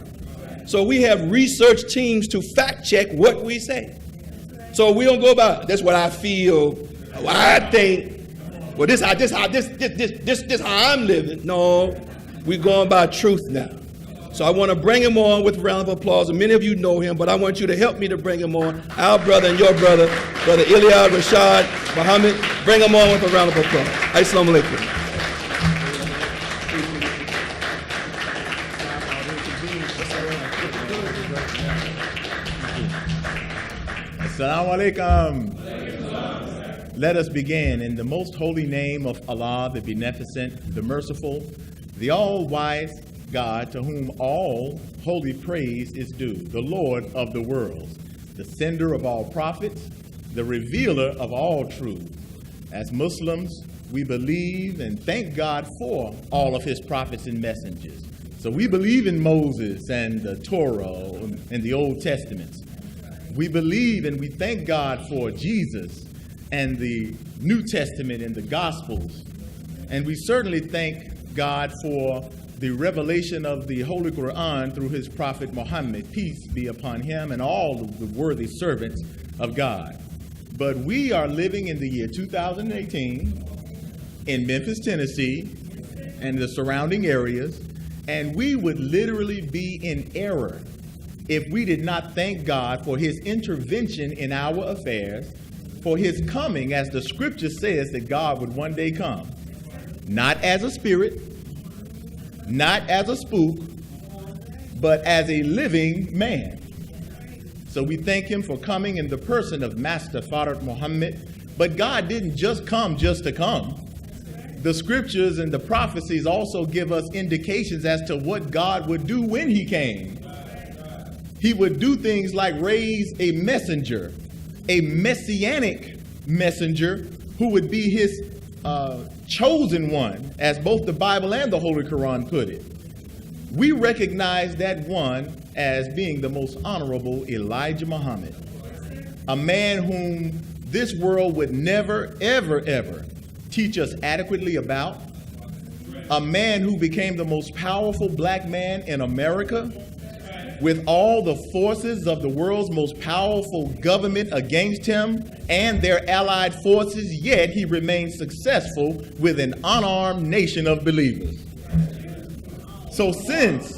So we have research teams to fact check what we say. So we don't go about, that's what I feel, what I think, well, this how I'm living. No, we're going by truth now. So I want to bring him on with a round of applause. And many of you know him, but I want you to help me to bring him on. Our brother and your brother, Brother Iliad Rashad Muhammad. Bring him on with a round of applause. Assalamu alaikum. Assalamu alaikum. Let us begin in the most holy name of Allah, the Beneficent, the Merciful, the All-Wise God, to whom all holy praise is due, the Lord of the worlds, the sender of all prophets, the revealer of all truth. As Muslims, we believe and thank God for all of his prophets and messengers. So we believe in Moses and the Torah and the Old Testaments. We believe and we thank God for Jesus and the New Testament and the Gospels. And we certainly thank God for the revelation of the Holy Quran through his prophet Muhammad, peace be upon him and all of the worthy servants of God. But we are living in the year 2018 in Memphis, Tennessee, and the surrounding areas, And we would literally be in error if we did not thank God for his intervention in our affairs, for his coming, as the scripture says that God would one day come. Not as a spirit, not as a spook, but as a living man. So we thank him for coming in the person of Master Farid Muhammad. But God didn't just come just to come. The scriptures and the prophecies also give us indications as to what God would do when he came. He would do things like raise a messenger, a messianic messenger who would be his chosen one, as both the Bible and the Holy Quran put it. We recognize that one as being the most honorable Elijah Muhammad, a man whom this world would never, ever, ever teach us adequately about, a man who became the most powerful black man in America, with all the forces of the world's most powerful government against him and their allied forces, yet he remained successful with an unarmed nation of believers. So since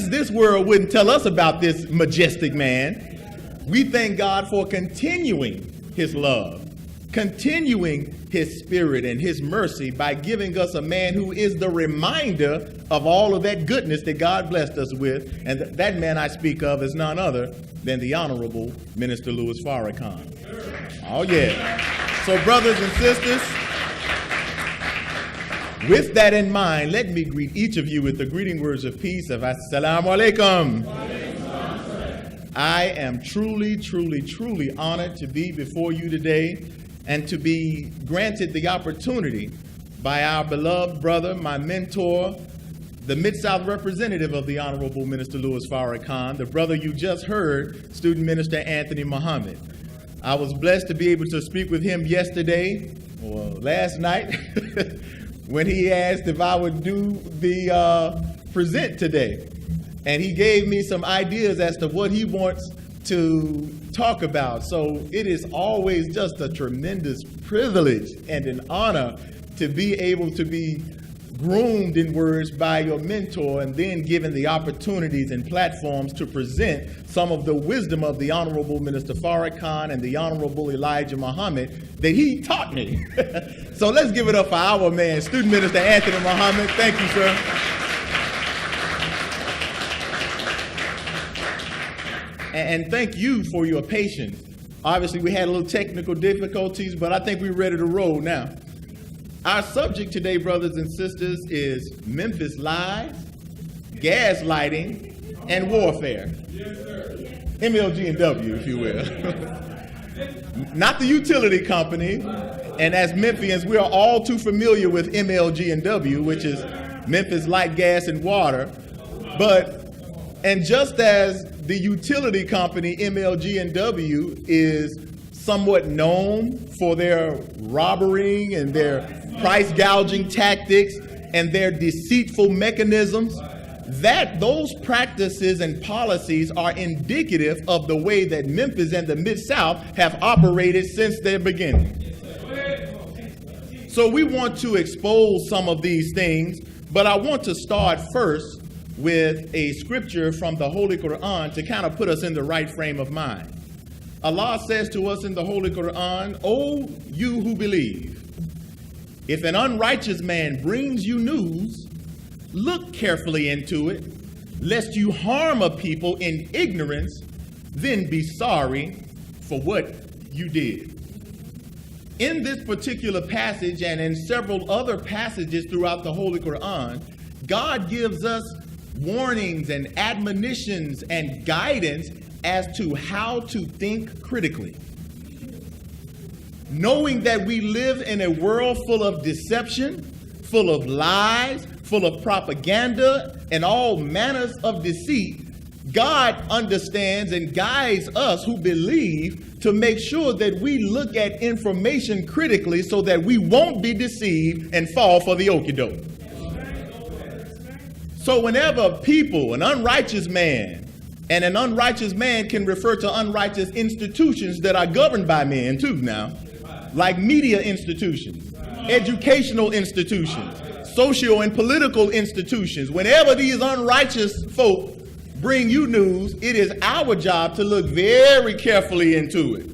this world wouldn't tell us about this majestic man, we thank God for continuing his love, continuing his spirit and his mercy by giving us a man who is the reminder of all of that goodness that God blessed us with. And that man I speak of is none other than the Honorable Minister Louis Farrakhan. Oh yeah. So brothers and sisters, with that in mind, let me greet each of you with the greeting words of peace of Assalamu alaikum. I am truly, truly, truly honored to be before you today and to be granted the opportunity by our beloved brother, my mentor, the Mid-South representative of the Honorable Minister Louis Farrakhan, the brother you just heard, Student Minister Anthony Muhammad. I was blessed to be able to speak with him yesterday, or last night, when he asked if I would do the present today. And he gave me some ideas as to what he wants to talk about. So it is always just a tremendous privilege and an honor to be able to be groomed in words by your mentor and then given the opportunities and platforms to present some of the wisdom of the Honorable Minister Farrakhan and the Honorable Elijah Muhammad that he taught me. So let's give it up for our man, Student Minister Anthony Muhammad. Thank you, sir. And thank you for your patience. Obviously, we had a little technical difficulties, but I think we're ready to roll now. Our subject today, brothers and sisters, is Memphis lies, gaslighting, and warfare. Yes, sir. MLG and W, if you will. Not the utility company. And as Memphians, we are all too familiar with MLG and W, which is Memphis Light, Gas, and Water. And just as the utility company MLG&W is somewhat known for their robbery and their price gouging tactics and their deceitful mechanisms, those practices and policies are indicative of the way that Memphis and the Mid-South have operated since their beginning. So we want to expose some of these things, but I want to start first with a scripture from the Holy Quran to kind of put us in the right frame of mind. Allah says to us in the Holy Quran, "O you who believe, if an unrighteous man brings you news, look carefully into it, lest you harm a people in ignorance, then be sorry for what you did." In this particular passage and in several other passages throughout the Holy Quran, God gives us warnings and admonitions and guidance as to how to think critically. Knowing that we live in a world full of deception, full of lies, full of propaganda, and all manners of deceit, God understands and guides us who believe to make sure that we look at information critically so that we won't be deceived and fall for the okie-doke. So whenever people, an unrighteous man, and an unrighteous man can refer to unrighteous institutions that are governed by men too now, like media institutions, educational institutions, social and political institutions. Whenever these unrighteous folk bring you news, it is our job to look very carefully into it.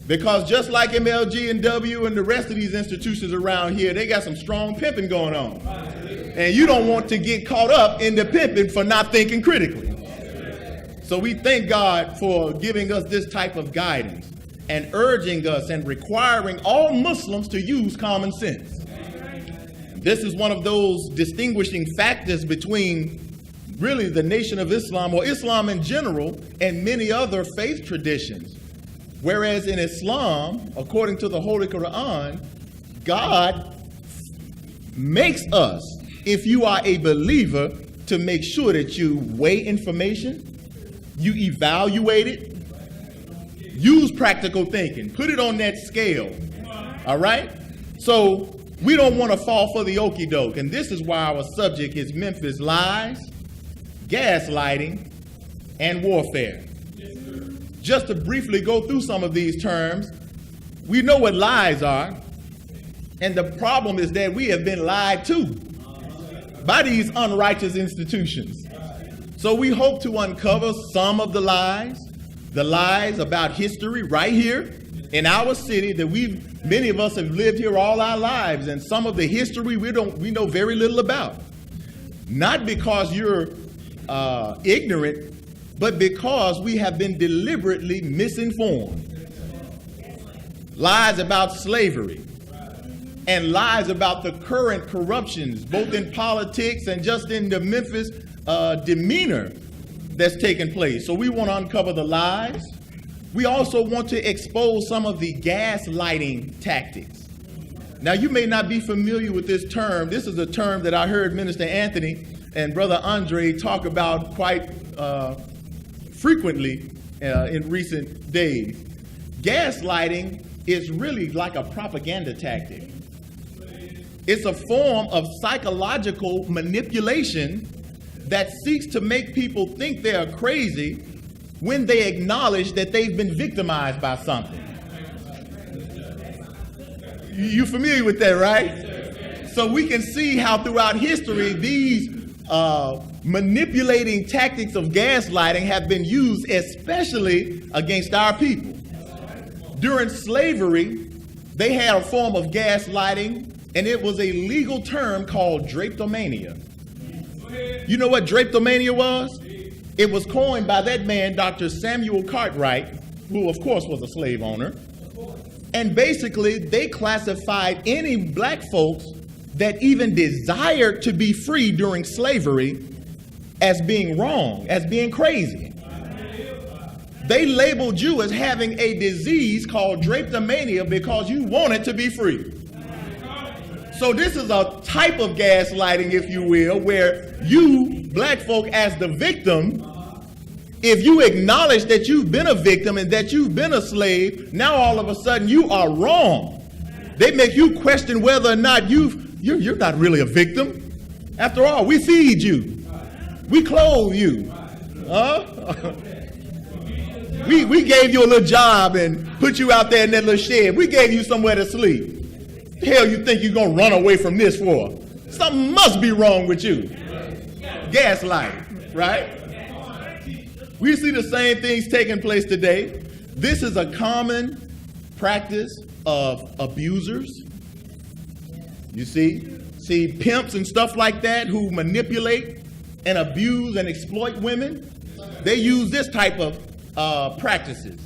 Because just like MLG and W and the rest of these institutions around here, they got some strong pimping going on. And you don't want to get caught up in the pimping for not thinking critically. So we thank God for giving us this type of guidance and urging us and requiring all Muslims to use common sense. This is one of those distinguishing factors between really the Nation of Islam, or Islam in general, and many other faith traditions. Whereas in Islam, according to the Holy Quran, God makes us, if you are a believer, to make sure that you weigh information, you evaluate it, use practical thinking, put it on that scale, all right? So we don't want to fall for the okie doke, and this is why our subject is Memphis lies, gaslighting, and warfare. Just to briefly go through some of these terms, we know what lies are, and the problem is that we have been lied to by these unrighteous institutions. So we hope to uncover some of the lies about history right here in our city that many of us have lived here all our lives, and some of the history we know very little about. Not because you're ignorant, but because we have been deliberately misinformed. Lies about slavery and lies about the current corruptions, both in politics and just in the Memphis demeanor that's taking place. So we want to uncover the lies. We also want to expose some of the gaslighting tactics. Now, you may not be familiar with this term. This is a term that I heard Minister Anthony and Brother Andre talk about quite frequently in recent days. Gaslighting is really like a propaganda tactic. It's a form of psychological manipulation that seeks to make people think they are crazy when they acknowledge that they've been victimized by something. You familiar with that, right? So we can see how throughout history these manipulating tactics of gaslighting have been used, especially against our people. During slavery, they had a form of gaslighting, and it was a legal term called drapetomania. You know what drapetomania was? It was coined by that man, Dr. Samuel Cartwright, who of course was a slave owner. And basically, they classified any black folks that even desired to be free during slavery as being wrong, as being crazy. They labeled you as having a disease called drapetomania because you wanted to be free. So this is a type of gaslighting, if you will, where you, black folk, as the victim, if you acknowledge that you've been a victim and that you've been a slave, now all of a sudden you are wrong. They make you question whether or not you're not really a victim. After all, we feed you. We clothe you. We gave you a little job and put you out there in that little shed. We gave you somewhere to sleep. The hell you think you're going to run away from this for? Something must be wrong with you. Gaslighting, right? We see the same things taking place today. This is a common practice of abusers. You see pimps and stuff like that who manipulate and abuse and exploit women. They use this type of practices.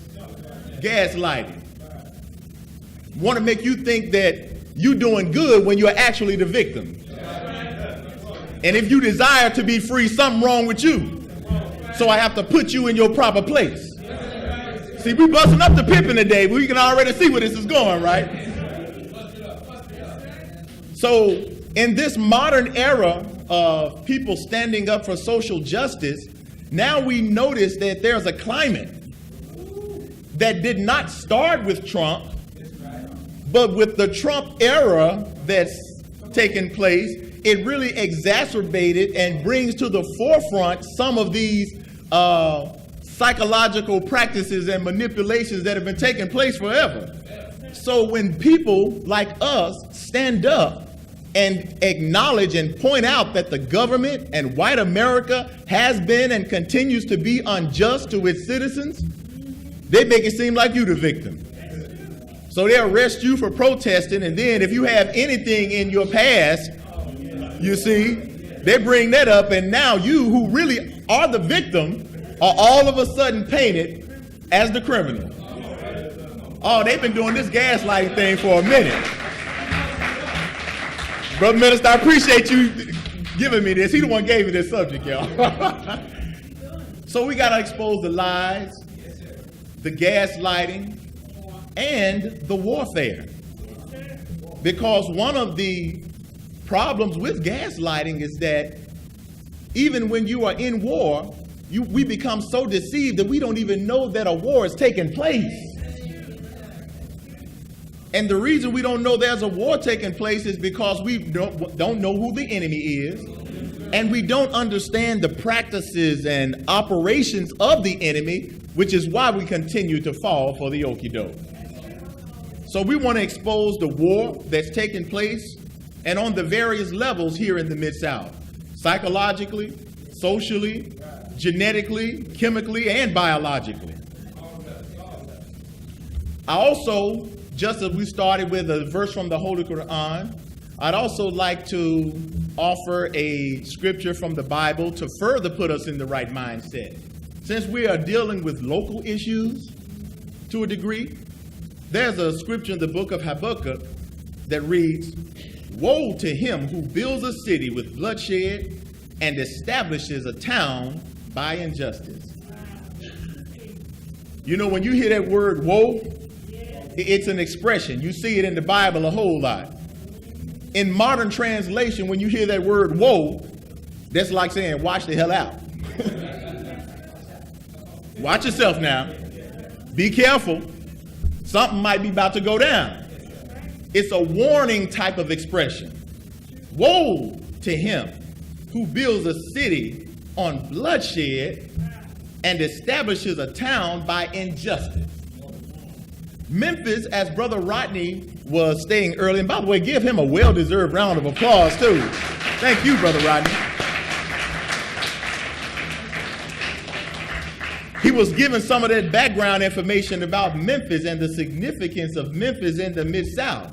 Gaslighting. Want to make you think that you're doing good when you're actually the victim. And if you desire to be free, something wrong with you. So I have to put you in your proper place. See, we busting up the pimping today, but we can already see where this is going, right? So in this modern era of people standing up for social justice, now we notice that there's a climate that did not start with Trump, but with the Trump era that's taken place, it really exacerbated and brings to the forefront some of these psychological practices and manipulations that have been taking place forever. So when people like us stand up and acknowledge and point out that the government and white America has been and continues to be unjust to its citizens, they make it seem like you the victim. So they arrest you for protesting, and then if you have anything in your past, you see, they bring that up, and now you, who really are the victim, are all of a sudden painted as the criminal. Oh, they've been doing this gaslighting thing for a minute. Brother Minister, I appreciate you giving me this. He the one gave me this subject, y'all. So we got to expose the lies, the gaslighting, and the warfare. Because one of the problems with gaslighting is that even when you are in war, we become so deceived that we don't even know that a war is taking place. And the reason we don't know there's a war taking place is because we don't know who the enemy is, and we don't understand the practices and operations of the enemy, which is why we continue to fall for the okie doke. So we want to expose the war that's taking place and on the various levels here in the Mid-South, psychologically, socially, genetically, chemically, and biologically. I also, just as we started with a verse from the Holy Quran, I'd also like to offer a scripture from the Bible to further put us in the right mindset. Since we are dealing with local issues to a degree, there's a scripture in the book of Habakkuk that reads, "Woe to him who builds a city with bloodshed and establishes a town by injustice." You know, when you hear that word woe, it's an expression. You see it in the Bible a whole lot. In modern translation, when you hear that word woe, that's like saying, watch the hell out. Watch yourself now. Be careful. Something might be about to go down. It's a warning type of expression. Woe to him who builds a city on bloodshed and establishes a town by injustice. Memphis, as Brother Rodney was stating earlier, and by the way, give him a well-deserved round of applause too. Thank you, Brother Rodney. He was given some of that background information about Memphis and the significance of Memphis in the Mid-South.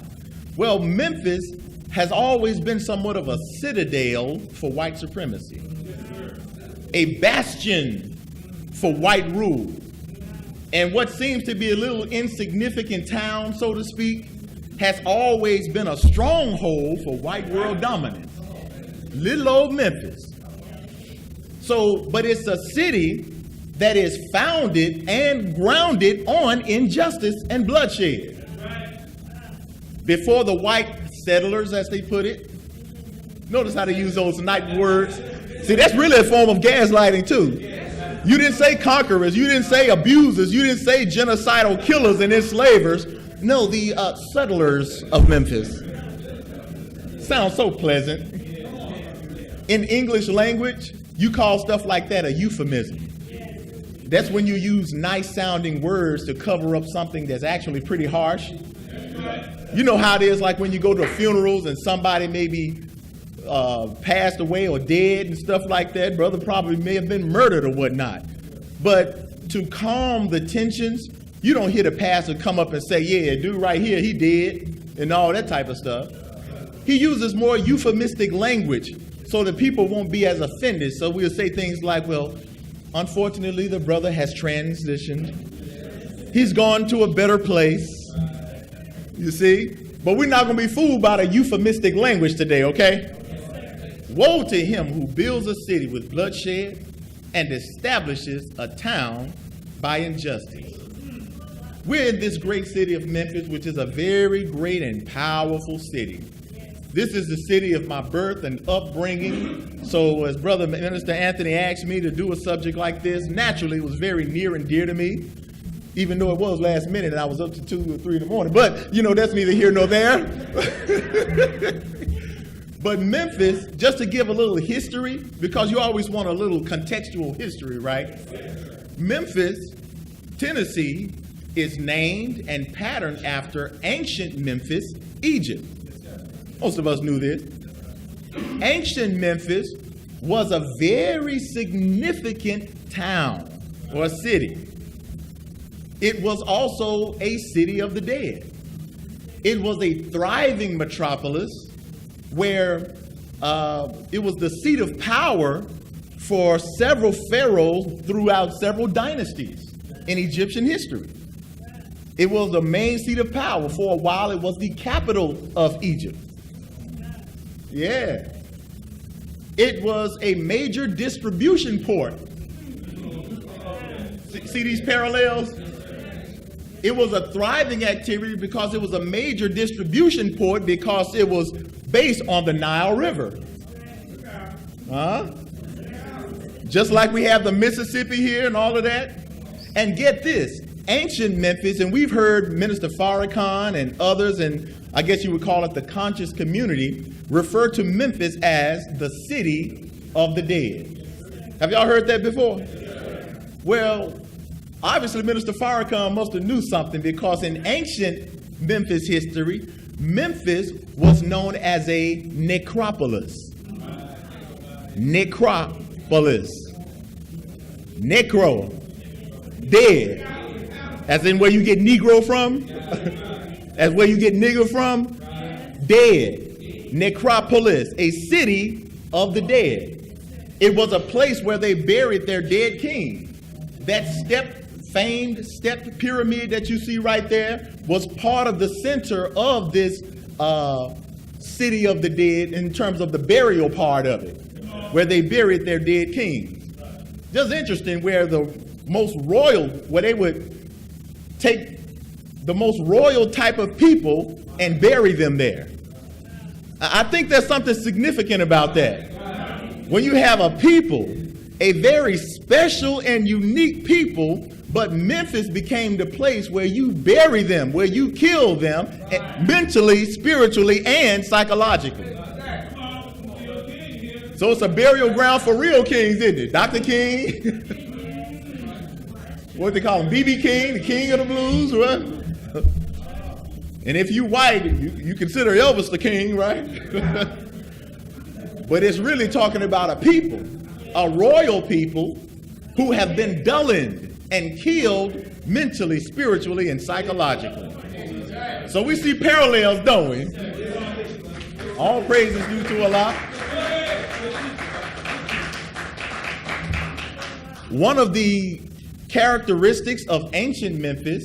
Well, Memphis has always been somewhat of a citadel for white supremacy, a bastion for white rule. And what seems to be a little insignificant town, so to speak, has always been a stronghold for white world dominance. Little old Memphis. So, but it's a city that is founded and grounded on injustice and bloodshed. Before the white settlers, as they put it, notice how they use those nice words. See, that's really a form of gaslighting too. You didn't say conquerors, you didn't say abusers, you didn't say genocidal killers and enslavers. No, the settlers of Memphis. Sounds so pleasant. In English language, you call stuff like that a euphemism. That's when you use nice sounding words to cover up something that's actually pretty harsh. You know how it is, like when you go to funerals and somebody maybe passed away or dead and stuff like that. Brother probably may have been murdered or whatnot. But to calm the tensions, you don't hear the pastor come up and say, yeah, dude right here, he dead, and all that type of stuff. He uses more euphemistic language so that people won't be as offended. So we'll say things like, well, unfortunately, the brother has transitioned. He's gone to a better place. You see? But we're not going to be fooled by the euphemistic language today, okay? Woe to him who builds a city with bloodshed and establishes a town by injustice. We're in this great city of Memphis, which is a very great and powerful city. This is the city of my birth and upbringing. So as Brother Minister Anthony asked me to do a subject like this, naturally it was very near and dear to me, even though it was last minute and I was up to 2 or 3 in the morning. But, you know, that's neither here nor there. But Memphis, just to give a little history, because you always want a little contextual history, right? Memphis, Tennessee, is named and patterned after ancient Memphis, Egypt. Most of us knew this. Ancient Memphis was a very significant town or city. It was also a city of the dead. It was a thriving metropolis where it was the seat of power for several pharaohs throughout several dynasties in Egyptian history. It was the main seat of power. For a while, it was the capital of Egypt. Yeah. It was a major distribution port. See these parallels? It was a thriving activity because it was a major distribution port because it was based on the Nile River. Just like we have the Mississippi here and all of that. And get this, ancient Memphis, and we've heard Minister Farrakhan and others, and I guess you would call it the conscious community, refer to Memphis as the city of the dead. Have y'all heard that before? Well, obviously Minister Farrakhan must have knew something, because in ancient Memphis history, Memphis was known as a necropolis. Necropolis. Necro. Dead. As in where you get Negro from? As where you get nigger from? Dead. Necropolis. A city of the dead. It was a place where they buried their dead king. That famed stepped pyramid that you see right there was part of the center of this city of the dead in terms of the burial part of it, where they buried their dead kings. Just interesting, where they would take the most royal type of people and bury them there. I think there's something significant about that. When you have a people, a very special and unique people, but Memphis became the place where you bury them, where you kill them mentally, spiritually, and psychologically. So it's a burial ground for real kings, isn't it? Dr. King, what do they call him? BB King, the king of the blues, right? And if you white, you consider Elvis the king, right? But it's really talking about a people, a royal people who have been dullened and killed mentally, spiritually, and psychologically. So we see parallels, don't we? All praises due to Allah. One of the characteristics of ancient Memphis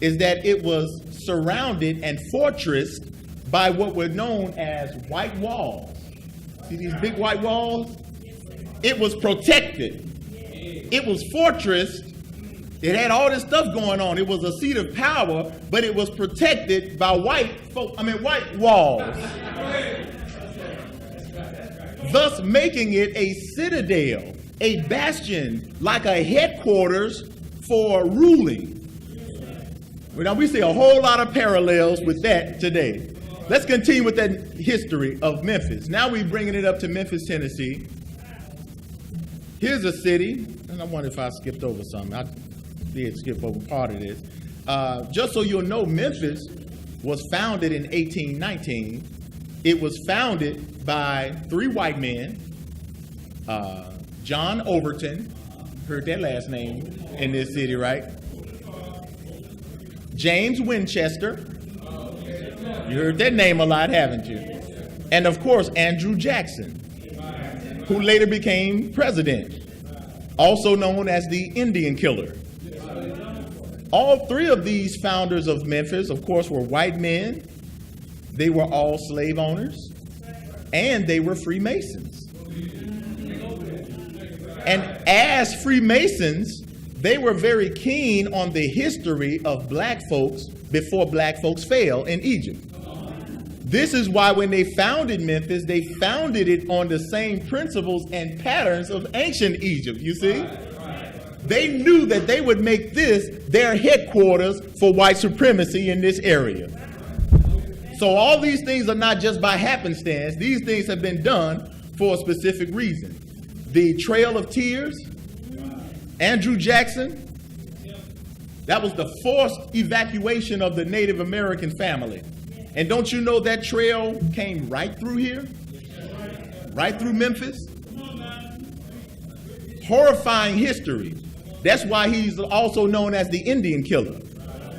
is that it was surrounded and fortressed by what were known as white walls. See these big white walls? It was protected. It was fortressed. It had all this stuff going on. It was a seat of power, but it was protected by white walls. Thus making it a citadel, a bastion, like a headquarters for ruling. Now we see a whole lot of parallels with that today. Let's continue with that history of Memphis. Now we're bringing it up to Memphis, Tennessee. Here's a city, and I wonder if I skipped over something. I did skip over part of this. Just so you'll know, Memphis was founded in 1819. It was founded by 3 white men. John Overton, heard that last name in this city, right? James Winchester, you heard that name a lot, haven't you? And of course, Andrew Jackson, who later became president, also known as the Indian Killer. All 3 of these founders of Memphis, of course, were white men. They were all slave owners, and they were Freemasons. And as Freemasons, they were very keen on the history of black folks before black folks fell in Egypt. This is why when they founded Memphis, they founded it on the same principles and patterns of ancient Egypt, you see? They knew that they would make this their headquarters for white supremacy in this area. So all these things are not just by happenstance. These things have been done for a specific reason. The Trail of Tears, Andrew Jackson, that was the forced evacuation of the Native American family And don't you know that trail came right through here? Right through Memphis? Horrifying history. That's why he's also known as the Indian killer.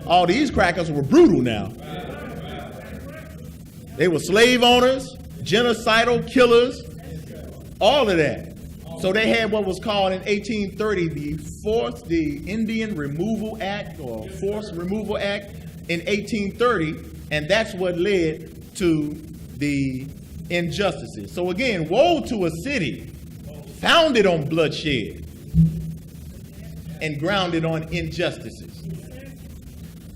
All these crackers were brutal now. They were slave owners, genocidal killers, all of that. So they had what was called in 1830 the Indian Removal Act, or Forced Removal Act in 1830, and that's what led to the injustices. So again, woe to a city founded on bloodshed and grounded on injustices.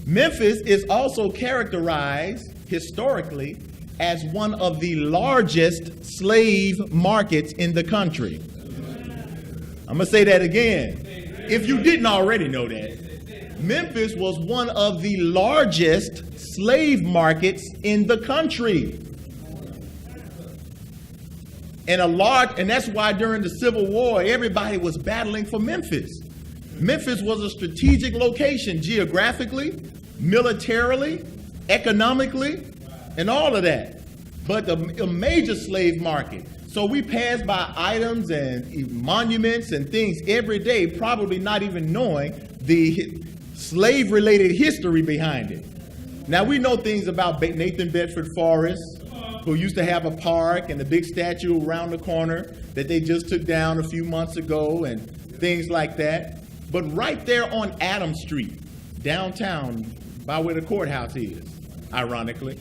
Memphis is also characterized historically as one of the largest slave markets in the country. I'm going to say that again. If you didn't already know that, Memphis was one of the largest slave markets in the country. And that's why during the Civil War, everybody was battling for Memphis. Memphis was a strategic location geographically, militarily, economically, and all of that. But a major slave market. So we pass by items and monuments and things every day, probably not even knowing the slave-related history behind it. Now we know things about Nathan Bedford Forrest, who used to have a park and a big statue around the corner that they just took down a few months ago and things like that. But right there on Adams Street, downtown, by where the courthouse is, ironically,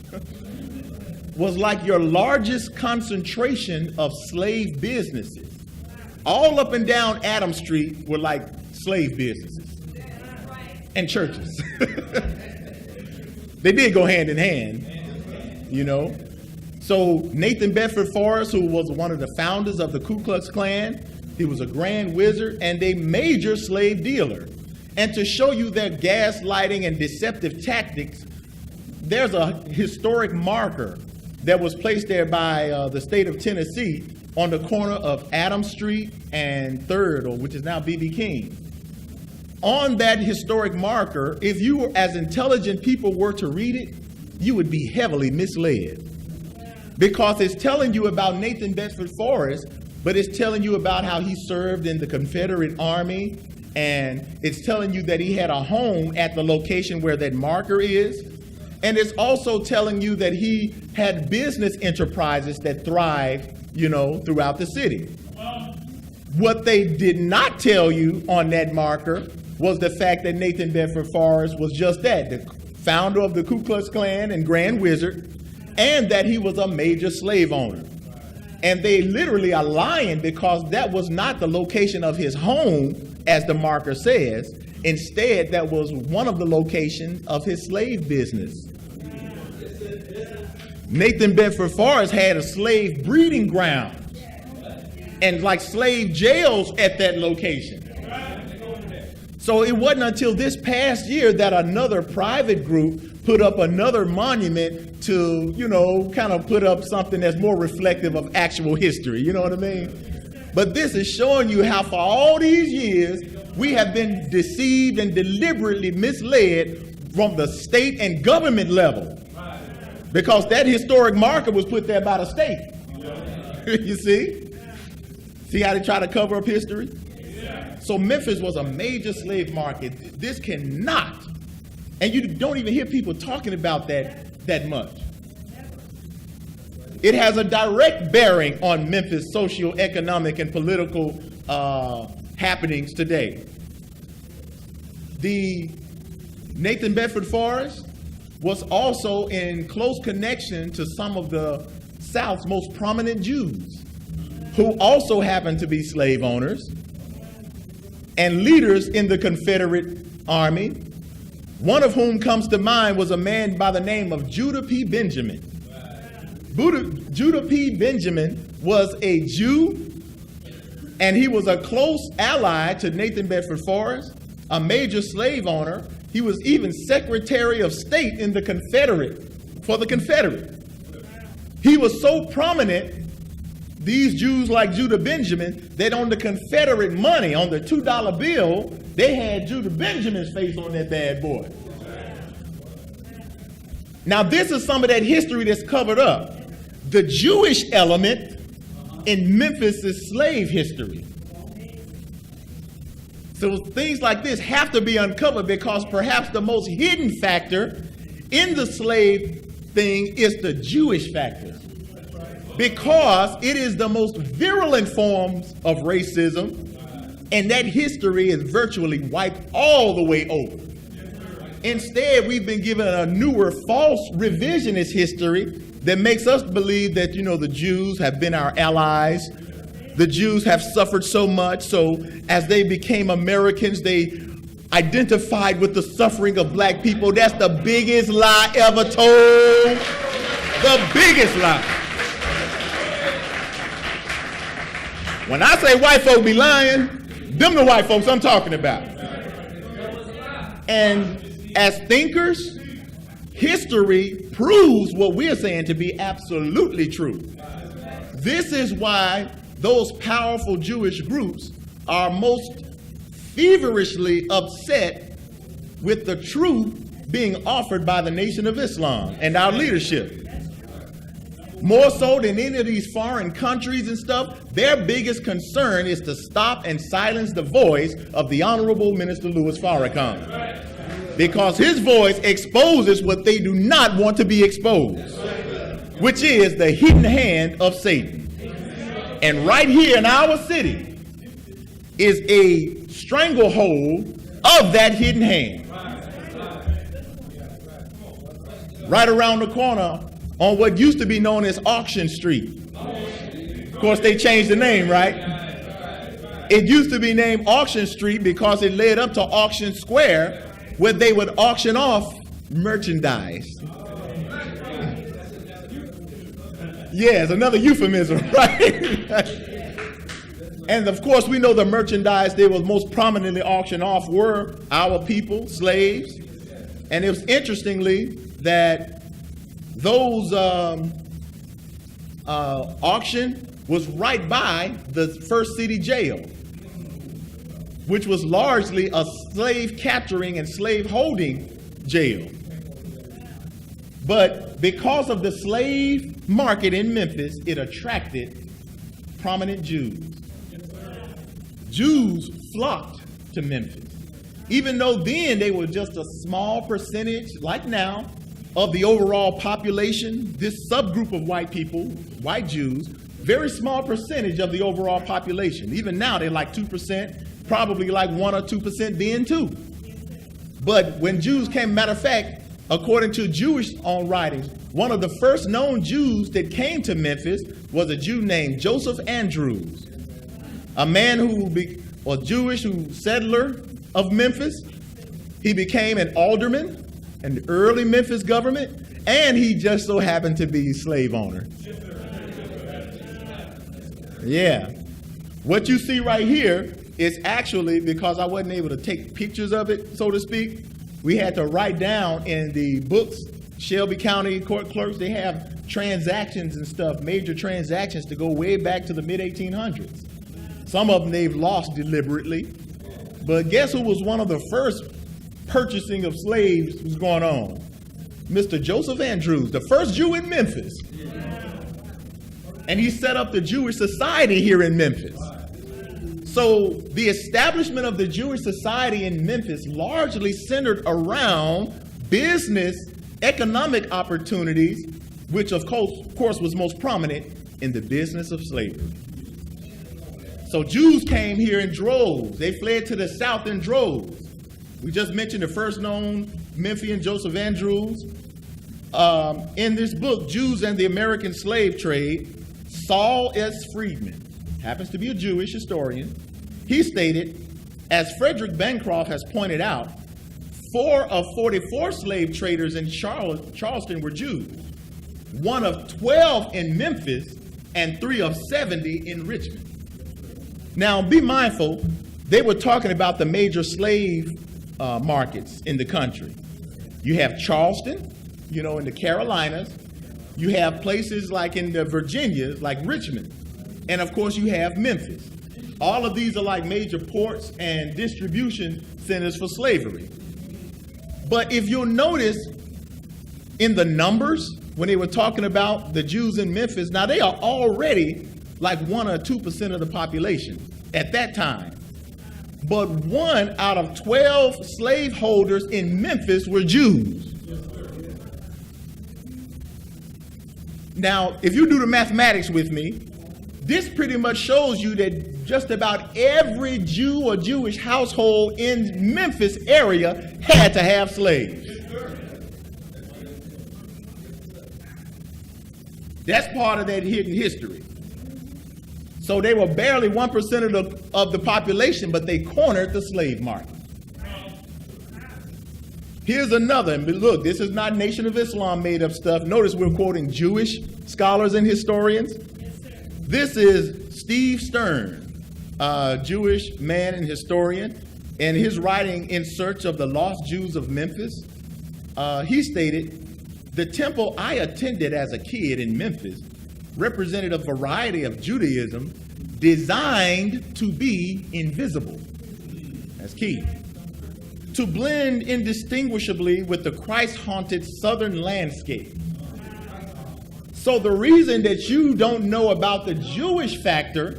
was like your largest concentration of slave businesses. All up and down Adams Street were like slave businesses and churches. They did go hand in hand, you know. So Nathan Bedford Forrest, who was one of the founders of the Ku Klux Klan, he was a grand wizard and a major slave dealer. And to show you their gaslighting and deceptive tactics, there's a historic marker that was placed there by the state of Tennessee on the corner of Adams Street and 3rd, or which is now B.B. King. On that historic marker, if you as intelligent people were to read it, you would be heavily misled. Because it's telling you about Nathan Bedford Forrest, but it's telling you about how he served in the Confederate Army, and it's telling you that he had a home at the location where that marker is. And it's also telling you that he had business enterprises that thrived, you know, throughout the city. What they did not tell you on that marker was the fact that Nathan Bedford Forrest was just that, the founder of the Ku Klux Klan and Grand Wizard, and that he was a major slave owner. And they literally are lying, because that was not the location of his home, as the marker says. Instead, that was one of the locations of his slave business. Nathan Bedford Forrest had a slave breeding ground and like slave jails at that location. So it wasn't until this past year that another private group put up another monument to, you know, kind of put up something that's more reflective of actual history. You know what I mean? But this is showing you how for all these years we have been deceived and deliberately misled from the state and government level. Because that historic marker was put there by the state. You see? See how they try to cover up history? So Memphis was a major slave market. This cannot, and you don't even hear people talking about that much. It has a direct bearing on Memphis' socioeconomic and political happenings today. The Nathan Bedford Forrest was also in close connection to some of the South's most prominent Jews, who also happened to be slave owners and leaders in the Confederate Army, one of whom comes to mind was a man by the name of Judah P. Benjamin. Judah P. Benjamin was a Jew, and he was a close ally to Nathan Bedford Forrest, a major slave owner. He was even Secretary of State in the for the Confederate. He was so prominent, these Jews like Judah Benjamin, that on the Confederate money, on the $2 bill, they had Judah Benjamin's face on that bad boy. Now, this is some of that history that's covered up. The Jewish element in Memphis' slave history. So things like this have to be uncovered because perhaps the most hidden factor in the slave thing is the Jewish factor. Because it is the most virulent forms of racism, and that history is virtually wiped all the way over. Instead, we've been given a newer, false revisionist history that makes us believe that, the Jews have been our allies. The Jews have suffered so much, so as they became Americans, they identified with the suffering of black people. That's the biggest lie ever told. The biggest lie. When I say white folk be lying, them the white folks I'm talking about. And as thinkers, history proves what we're saying to be absolutely true. This is why those powerful Jewish groups are most feverishly upset with the truth being offered by the Nation of Islam and our leadership. More so than any of these foreign countries and stuff, their biggest concern is to stop and silence the voice of the Honorable Minister Louis Farrakhan. Because his voice exposes what they do not want to be exposed, which is the hidden hand of Satan. And right here in our city is a stranglehold of that hidden hand. Right around the corner on what used to be known as Auction Street. Of course, they changed the name, right? It used to be named Auction Street because it led up to Auction Square, where they would auction off merchandise. Yeah, it's another euphemism, right? And of course, we know the merchandise they were most prominently auctioned off were our people, slaves. And it was interestingly that those auction was right by the First City Jail, which was largely a slave capturing and slave holding jail. But because of the slave market in Memphis, it attracted prominent Jews. Jews flocked to Memphis, even though then they were just a small percentage, like now, of the overall population. This subgroup of white people, white Jews, very small percentage of the overall population. Even now, they're like 2%, probably like 1 or 2% then too. But when Jews came, matter of fact, according to Jewish-owned writings, one of the first known Jews that came to Memphis was a Jew named Joseph Andrews, a man a Jewish settler of Memphis. He became an alderman in the early Memphis government, and he just so happened to be a slave owner. Yeah. What you see right here is actually, because I wasn't able to take pictures of it, so to speak, we had to write down in the books. Shelby County court clerks, they have transactions and stuff, major transactions to go way back to the mid-1800s. Some of them they've lost deliberately. But guess who was one of the first purchasing of slaves was going on? Mr. Joseph Andrews, the first Jew in Memphis. And he set up the Jewish Society here in Memphis. So the establishment of the Jewish Society in Memphis largely centered around business, economic opportunities, which of course was most prominent in the business of slavery. So Jews came here in droves. They fled to the south in droves. We just mentioned the first known Memphian, Joseph Andrews. In this book, Jews and the American Slave Trade, Saul S. Friedman, happens to be a Jewish historian. He stated, as Frederick Bancroft has pointed out, 4 of 44 slave traders in Charleston were Jews, 1 of 12 in Memphis, and 3 of 70 in Richmond. Now, be mindful, they were talking about the major slave markets in the country. You have Charleston, in the Carolinas. You have places like in the Virginias, like Richmond. And of course, you have Memphis. All of these are like major ports and distribution centers for slavery. But if you'll notice, in the numbers when they were talking about the Jews in Memphis. Now, they are already like 1 or 2% of the population at that time. But 1 out of 12 slaveholders in Memphis were Jews. Now, if you do the mathematics with me, this pretty much shows you that just about every Jew or Jewish household in Memphis area had to have slaves. That's part of that hidden history. So they were barely 1% of the population, but they cornered the slave market. Here's another, and look, this is not Nation of Islam made up stuff. Notice we're quoting Jewish scholars and historians. This is Steve Stern, a Jewish man and historian, and his writing In Search of the Lost Jews of Memphis. He stated, "The temple I attended as a kid in Memphis represented a variety of Judaism designed to be invisible." That's key. To blend indistinguishably with the Christ-haunted southern landscape. So the reason that you don't know about the Jewish factor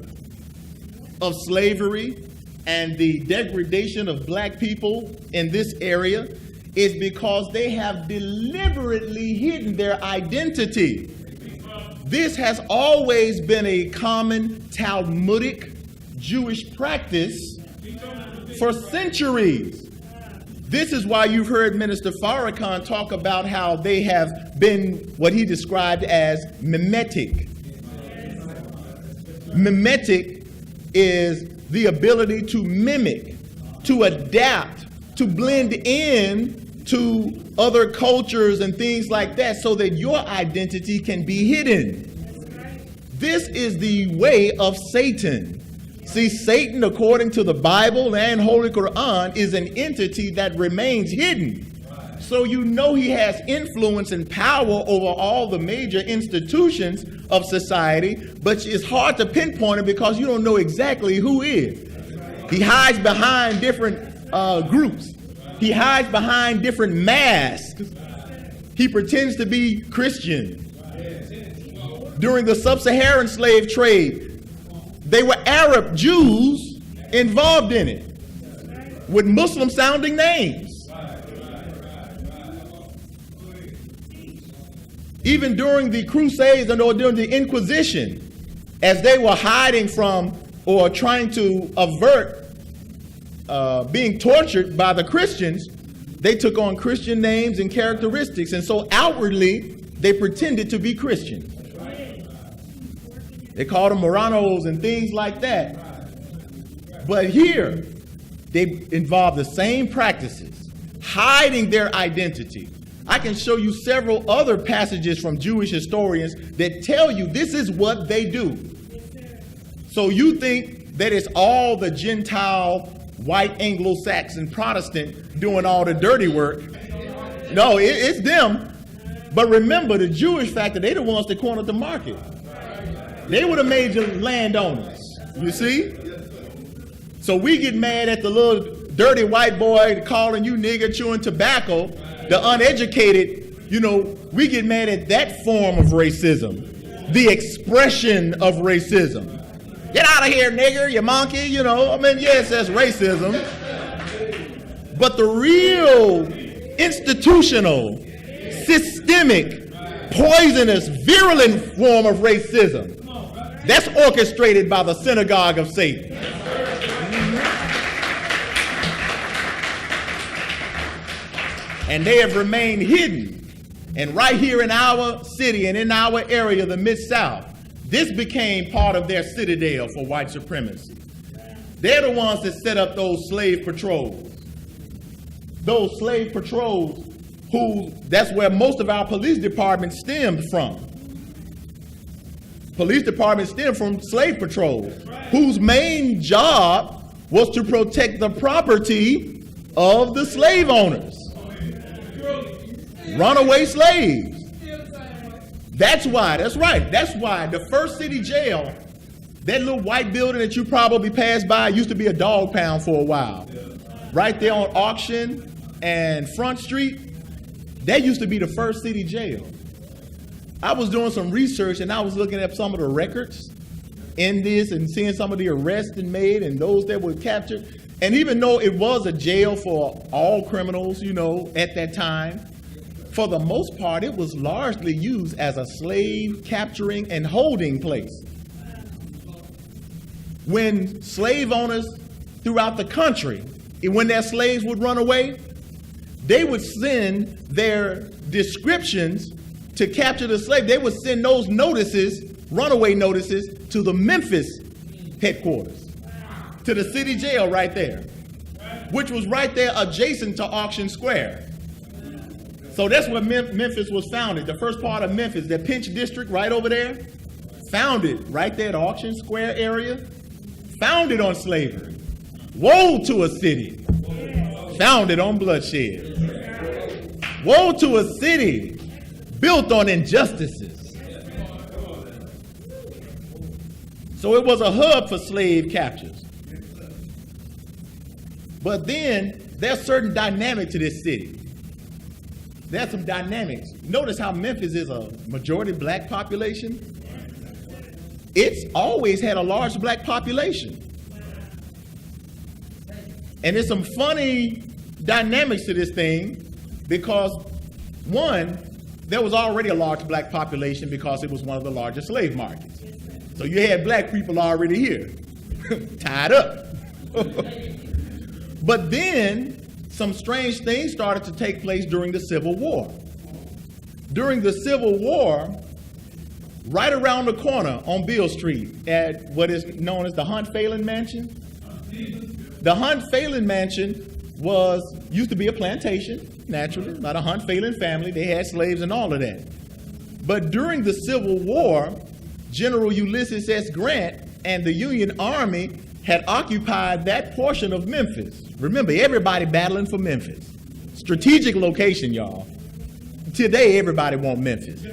of slavery and the degradation of black people in this area is because they have deliberately hidden their identity. This has always been a common Talmudic Jewish practice for centuries. This is why you've heard Minister Farrakhan talk about how they have been what he described as mimetic. Mimetic is the ability to mimic, to adapt, to blend in to other cultures and things like that so that your identity can be hidden. This is the way of Satan. See, Satan, according to the Bible and Holy Quran, is an entity that remains hidden. So you know he has influence and power over all the major institutions of society, but it's hard to pinpoint him because you don't know exactly who is. He hides behind different groups. He hides behind different masks. He pretends to be Christian. During the sub-Saharan slave trade, they were Arab Jews involved in it with Muslim-sounding names. Even during the Crusades or during the Inquisition, as they were hiding from or trying to avert being tortured by the Christians, they took on Christian names and characteristics, and so outwardly they pretended to be Christian. They called them Moranos and things like that. But here, they involve the same practices, hiding their identity. I can show you several other passages from Jewish historians that tell you this is what they do. So you think that it's all the Gentile, white Anglo-Saxon Protestant doing all the dirty work. No, it's them. But remember, the Jewish factor, they're the ones that cornered the market. They were the major landowners, you see? So we get mad at the little dirty white boy calling you nigger, chewing tobacco, the uneducated, we get mad at that form of racism, the expression of racism. Get out of here, nigger, you monkey, yes, that's racism. But the real institutional, systemic, poisonous, virulent form of racism, that's orchestrated by the synagogue of Satan. And they have remained hidden. And right here in our city and in our area, the Mid-South, this became part of their citadel for white supremacy. They're the ones that set up those slave patrols. Those slave patrols that's where most of our police departments stemmed from. Police departments stem from slave patrols, whose main job was to protect the property of the slave owners. Runaway slaves. That's why the first city jail, that little white building that you probably passed by, used to be a dog pound for a while. Right there on Auction and Front Street, That used to be the first city jail. I was doing some research and I was looking at some of the records in this and seeing some of the arrests made and those that were captured. And even though it was a jail for all criminals, you know, at that time, for the most part, it was largely used as a slave capturing and holding place. When slave owners throughout the country, when their slaves would run away, they would send their descriptions to capture the slave. They would send those notices, runaway notices, to the Memphis headquarters, to the city jail right there, which was right there adjacent to Auction Square. So that's where Memphis was founded. The first part of Memphis, that Pinch District right over there, founded right there at Auction Square area, founded on slavery. Woe to a city founded on bloodshed. Woe to a city built on injustices. So it was a hub for slave captures. But then there's certain dynamic to this city. There's some dynamics. Notice how Memphis is a majority black population. It's always had a large black population. And there's some funny dynamics to this thing because, one, there was already a large black population because it was one of the largest slave markets. So you had black people already here, tied up. But then some strange things started to take place during the Civil War. During the Civil War, right around the corner on Beale Street at what is known as the Hunt-Phelan Mansion. The Hunt-Phelan Mansion used to be a plantation, naturally, by the Hunt-Phelan family. They had slaves and all of that. But during the Civil War, General Ulysses S. Grant and the Union Army had occupied that portion of Memphis. Remember, everybody battling for Memphis. Strategic location, y'all. Today, everybody wants Memphis.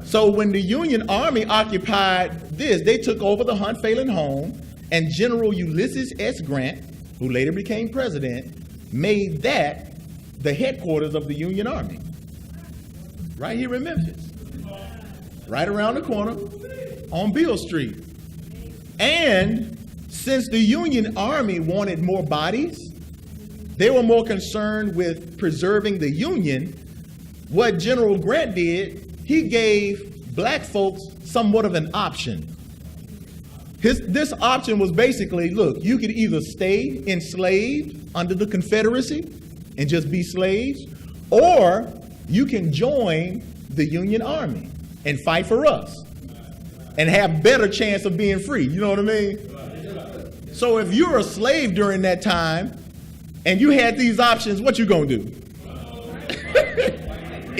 So when the Union Army occupied this, they took over the Hunt-Phelan home, and General Ulysses S. Grant, who later became president, made that the headquarters of the Union Army. Right here in Memphis. Right around the corner on Beale Street. And since the Union Army wanted more bodies, they were more concerned with preserving the Union. What General Grant did, he gave black folks somewhat of an option. This option was basically, look, you could either stay enslaved under the Confederacy and just be slaves, or you can join the Union Army and fight for us and have better chance of being free. You know what I mean? So if you're a slave during that time and you had these options, what you gonna do?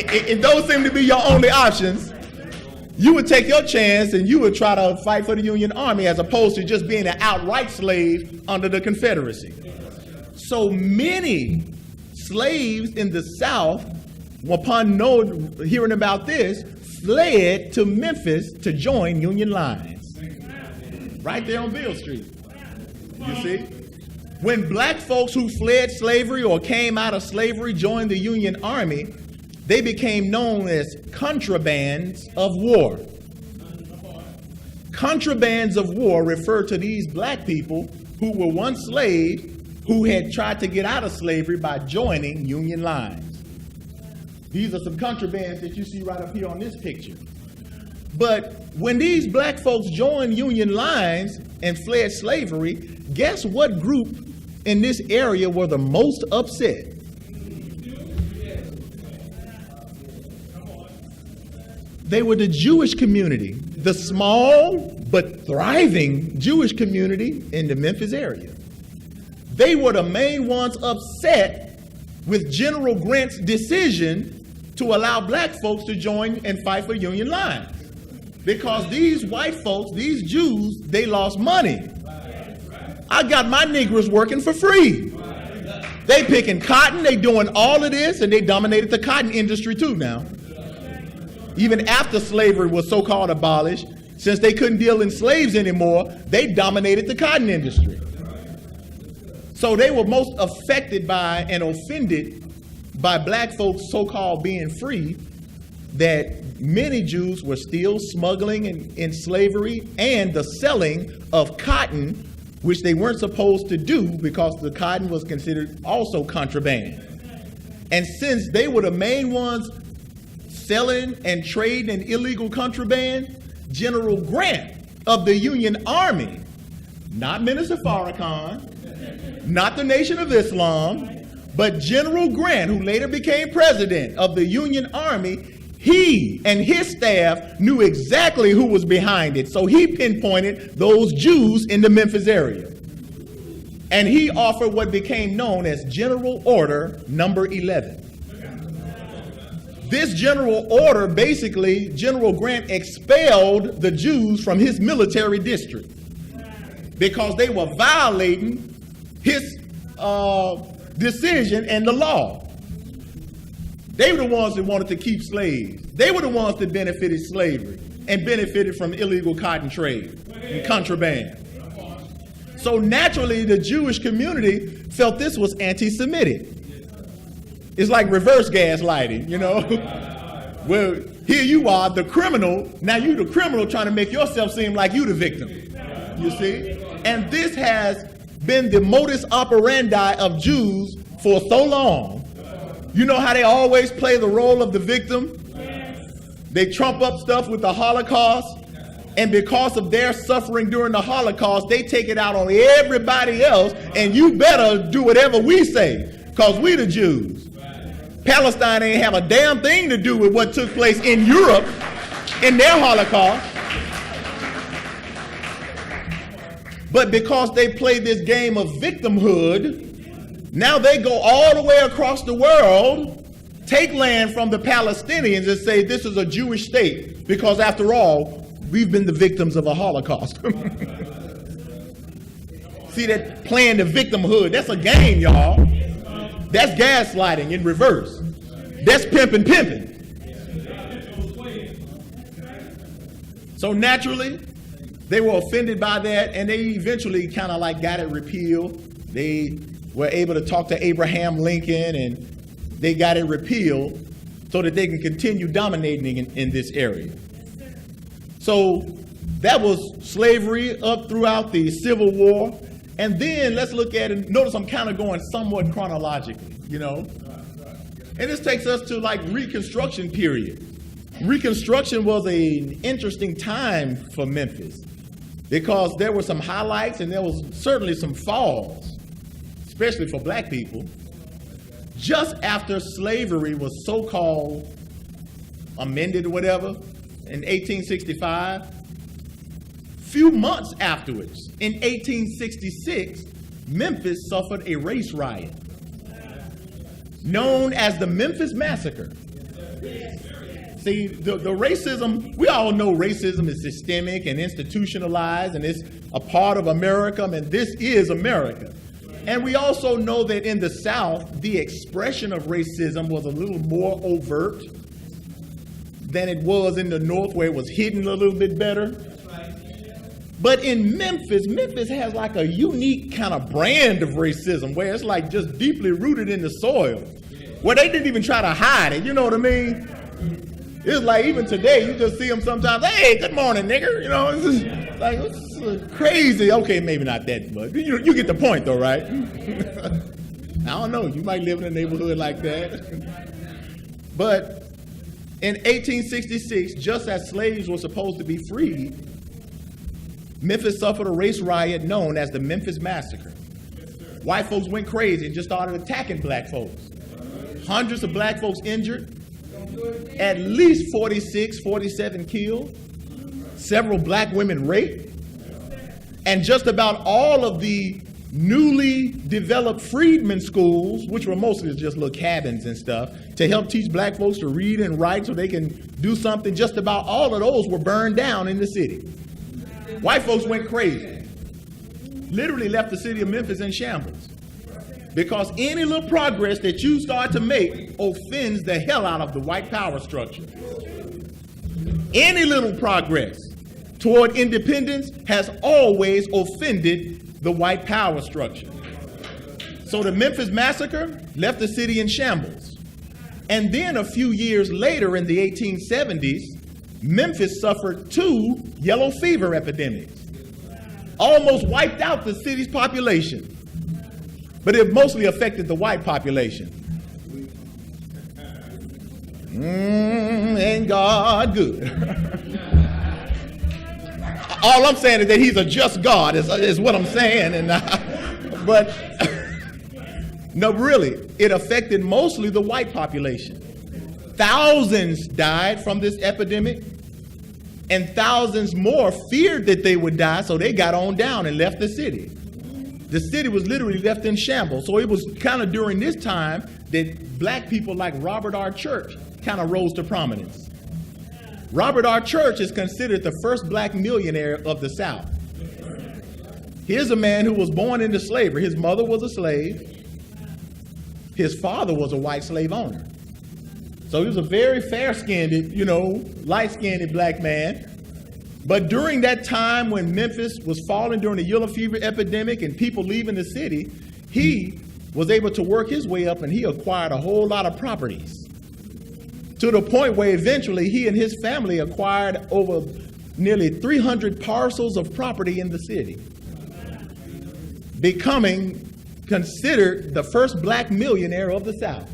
If those seem to be your only options, you would take your chance and you would try to fight for the Union Army as opposed to just being an outright slave under the Confederacy. So many slaves in the South, upon hearing about this, fled to Memphis to join Union lines. Right there on Beale Street. You see? When black folks who fled slavery or came out of slavery joined the Union Army, they became known as contrabands of war. Contrabands of war refer to these black people who were once slaves who had tried to get out of slavery by joining Union lines. These are some contrabands that you see right up here on this picture. But when these black folks joined Union lines and fled slavery, guess what group in this area were the most upset? They were the Jewish community, the small but thriving Jewish community in the Memphis area. They were the main ones upset with General Grant's decision to allow black folks to join and fight for Union lines. Because these white folks, these Jews, they lost money. I got my Negroes working for free. They picking cotton, they doing all of this, and they dominated the cotton industry too now. Even after slavery was so-called abolished, since they couldn't deal in slaves anymore, they dominated the cotton industry. So they were most affected by and offended by black folks so-called being free, that many Jews were still smuggling in slavery and the selling of cotton, which they weren't supposed to do because the cotton was considered also contraband. And since they were the main ones selling and trading in illegal contraband, General Grant of the Union Army, not Minister Farrakhan, not the Nation of Islam, but General Grant, who later became president of the Union Army, he and his staff knew exactly who was behind it. So he pinpointed those Jews in the Memphis area. And he offered what became known as General Order Number 11. This general order, basically, General Grant expelled the Jews from his military district because they were violating his decision and the law. They were the ones that wanted to keep slaves. They were the ones that benefited slavery and benefited from illegal cotton trade and contraband. So naturally, the Jewish community felt this was anti-Semitic. It's like reverse gaslighting, you know? Well, here you are, the criminal. Now you the criminal trying to make yourself seem like you the victim. You see? And this has been the modus operandi of Jews for so long. You know how they always play the role of the victim? They trump up stuff with the Holocaust. And because of their suffering during the Holocaust, they take it out on everybody else. And you better do whatever we say, because we the Jews. Palestine ain't have a damn thing to do with what took place in Europe in their Holocaust. But because they play this game of victimhood, now they go all the way across the world, take land from the Palestinians and say this is a Jewish state, because after all, we've been the victims of a Holocaust. See that playing the victimhood, that's a game, y'all. That's gaslighting in reverse. That's pimping. So naturally, they were offended by that, and they eventually kind of like got it repealed. They were able to talk to Abraham Lincoln, and they got it repealed so that they can continue dominating in this area. So that was slavery up throughout the Civil War. And then let's look at it. Notice I'm kind of going somewhat chronologically, you know. And this takes us to like Reconstruction period. Reconstruction was an interesting time for Memphis because there were some highlights and there was certainly some falls, especially for black people. Just after slavery was so-called amended or whatever in 1865, few months afterwards, in 1866, Memphis suffered a race riot known as the Memphis Massacre. See, the racism, we all know racism is systemic and institutionalized, and it's a part of America, and this is America. And we also know that in the South, the expression of racism was a little more overt than it was in the North, where it was hidden a little bit better. But in Memphis has like a unique kind of brand of racism where it's like just deeply rooted in the soil, where they didn't even try to hide it, you know what I mean? It's like even today, you just see them sometimes, hey, good morning, nigger, you know, it's just like, it's crazy. Okay, maybe not that, but you get the point though, right? I don't know, you might live in a neighborhood like that. But in 1866, just as slaves were supposed to be freed, Memphis suffered a race riot known as the Memphis Massacre. White folks went crazy and just started attacking black folks. Hundreds of black folks injured, at least 46, 47 killed, several black women raped, and just about all of the newly developed freedmen schools, which were mostly just little cabins and stuff, to help teach black folks to read and write so they can do something, just about all of those were burned down in the city. White folks went crazy, literally left the city of Memphis in shambles, because any little progress that you start to make offends the hell out of the white power structure. Any little progress toward independence has always offended the white power structure. So the Memphis Massacre left the city in shambles. And then a few years later in the 1870s, Memphis suffered 2 yellow fever epidemics. Almost wiped out the city's population. But it mostly affected the white population. Ain't God good? All I'm saying is that he's a just God, is what I'm saying. And but no, really, it affected mostly the white population. Thousands died from this epidemic, and thousands more feared that they would die, so they got on down and left the city. The city was literally left in shambles. So it was kind of during this time that black people like Robert R. Church kind of rose to prominence. Robert R. Church is considered the first black millionaire of the South. Here's a man who was born into slavery. His mother was a slave. His father was a white slave owner. So he was a very fair-skinned, light-skinned black man. But during that time when Memphis was falling during the yellow fever epidemic and people leaving the city, he was able to work his way up and he acquired a whole lot of properties. To the point where eventually he and his family acquired over nearly 300 parcels of property in the city, becoming considered the first black millionaire of the South.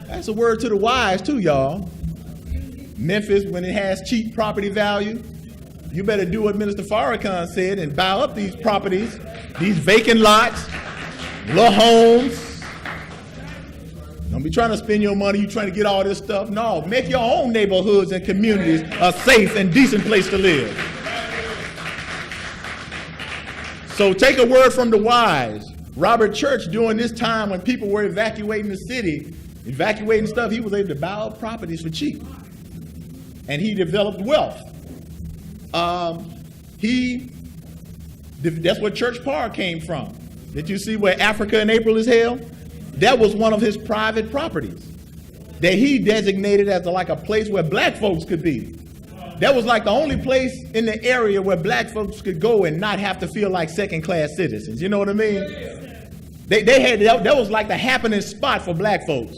That's a word to the wise too, y'all. Memphis, when it has cheap property value, you better do what Minister Farrakhan said and buy up these properties, these vacant lots, little homes. Don't be trying to spend your money, you trying to get all this stuff. No, make your own neighborhoods and communities a safe and decent place to live. So take a word from the wise. Robert Church, during this time when people were evacuating the city, evacuating stuff, he was able to buy up properties for cheap. And he developed wealth. That's where Church Park came from. Did you see where Africa in April is held? That was one of his private properties that he designated as like a place where black folks could be. That was like the only place in the area where black folks could go and not have to feel like second-class citizens. You know what I mean? That was like the happening spot for black folks.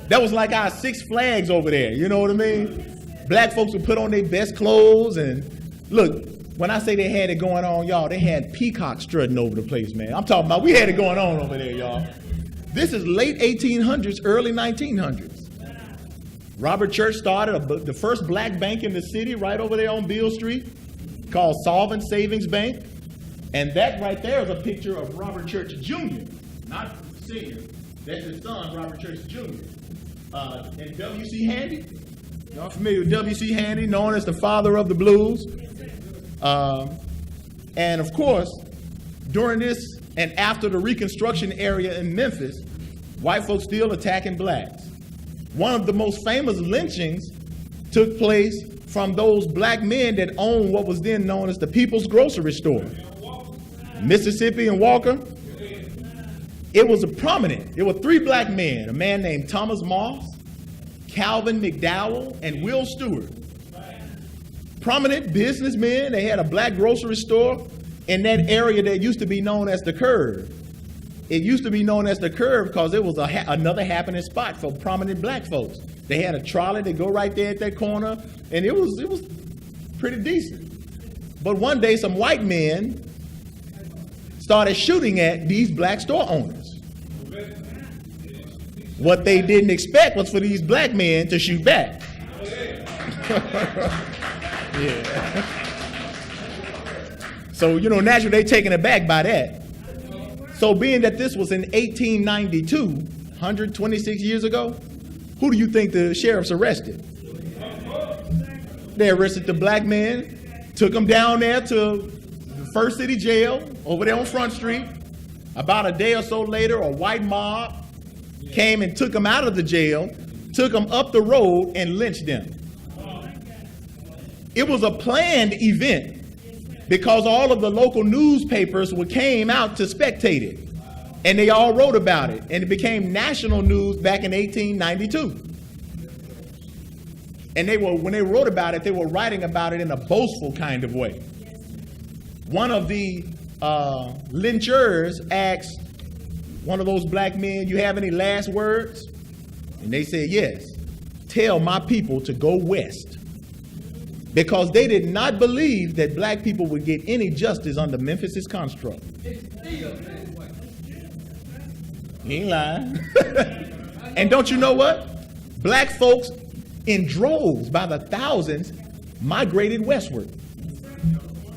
That was like our Six Flags over there. You know what I mean? Black folks would put on their best clothes and look. When I say they had it going on, y'all, they had peacocks strutting over the place, man. I'm talking about we had it going on over there, y'all. This is late 1800s, early 1900s. Robert Church started the first black bank in the city right over there on Beale Street called Solvent Savings Bank. And that right there is a picture of Robert Church Jr., not Sr. That's his son, Robert Church Jr. And W.C. Handy. Y'all familiar with W.C. Handy, known as the father of the blues? And of course, during this and after the Reconstruction area in Memphis, white folks still attacking blacks. One of the most famous lynchings took place from those black men that owned what was then known as the People's Grocery Store. Mississippi and Walker. It was there were 3 black men, a man named Thomas Moss, Calvin McDowell, and Will Stewart. Prominent businessmen. They had a black grocery store in that area that used to be known as the Curve. It used to be known as the Curve because it was another happening spot for prominent black folks. They had a trolley that go right there at that corner, and it was pretty decent. But one day, some white men started shooting at these black store owners. What they didn't expect was for these black men to shoot back. Yeah. So, naturally, they taken aback by that. So being that this was in 1892, 126 years ago, who do you think the sheriffs arrested? They arrested the black man, took him down there to the First City Jail over there on Front Street. About a day or so later, a white mob came and took him out of the jail, took him up the road and lynched them. It was a planned event because all of the local newspapers came out to spectate it. And they all wrote about it. And it became national news back in 1892. And when they wrote about it, they were writing about it in a boastful kind of way. One of the lynchers asked one of those black men, "You have any last words?" And they said, yes, tell my people to go west. Because they did not believe that black people would get any justice under Memphis's construct. He ain't lying. And don't you know what? Black folks in droves by the thousands migrated westward.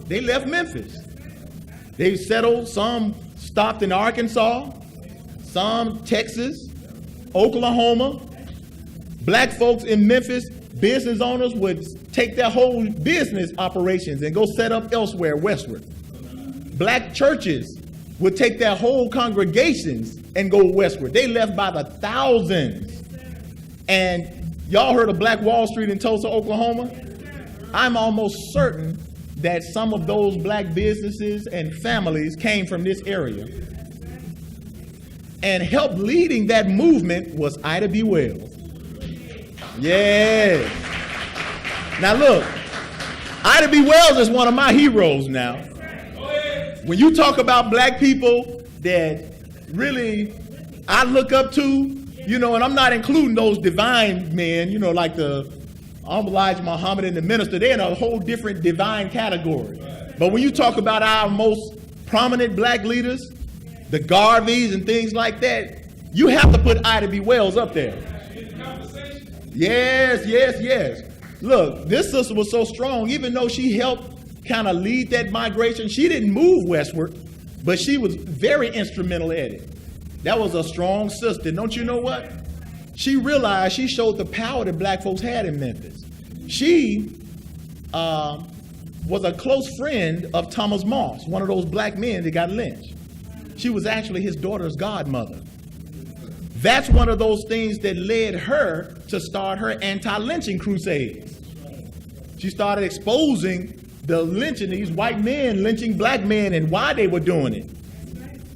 They left Memphis. They settled, some stopped in Arkansas, some Texas, Oklahoma. Black folks in Memphis, business owners would take their whole business operations and go set up elsewhere westward. Black churches would take their whole congregations and go westward. They left by the thousands. And y'all heard of Black Wall Street in Tulsa, Oklahoma? I'm almost certain that some of those black businesses and families came from this area. And helped leading that movement was Ida B. Wells. Yeah. Now look, Ida B. Wells is one of my heroes now. When you talk about black people that really I look up to, you know, and I'm not including those divine men, you know, like the Elijah Muhammad and the minister, they're in a whole different divine category. But when you talk about our most prominent black leaders, the Garveys and things like that, you have to put Ida B. Wells up there. Yes, yes, yes. Look, this sister was so strong, even though she helped kind of lead that migration, she didn't move westward, but she was very instrumental in it. That was a strong sister. Don't you know what? She realized, she showed the power that black folks had in Memphis. She was a close friend of Thomas Moss, one of those black men that got lynched. She was actually his daughter's godmother. That's one of those things that led her to start her anti-lynching crusades. She started exposing the lynching, these white men lynching black men and why they were doing it.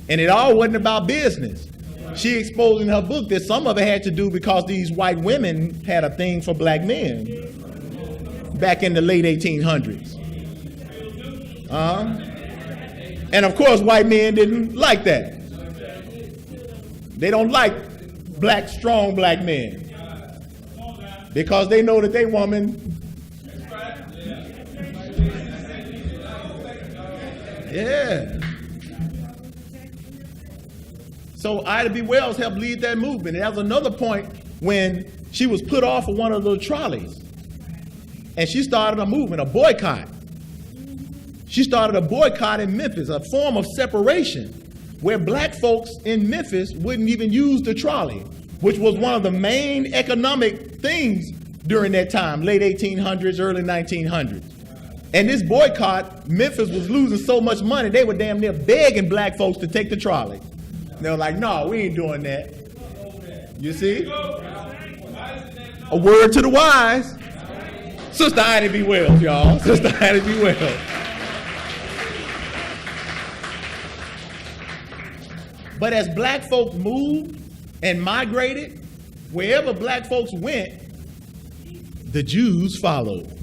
And it all wasn't about business. She exposed in her book that some of it had to do because these white women had a thing for black men back in the late 1800s. And of course, white men didn't like that. They don't like strong black men because they know that they woman. Yeah. So Ida B. Wells helped lead that movement. And that was another point when she was put off of one of the trolleys. And she started a movement, a boycott. She started a boycott in Memphis, a form of separation, where black folks in Memphis wouldn't even use the trolley, which was one of the main economic things during that time, late 1800s, early 1900s. And this boycott, Memphis was losing so much money, they were damn near begging black folks to take the trolley. They were like, no, we ain't doing that. You see? A word to the wise. Sister Ida B. Wells, y'all. Sister Ida B. Wells. But as black folks moved and migrated, wherever black folks went, the Jews followed.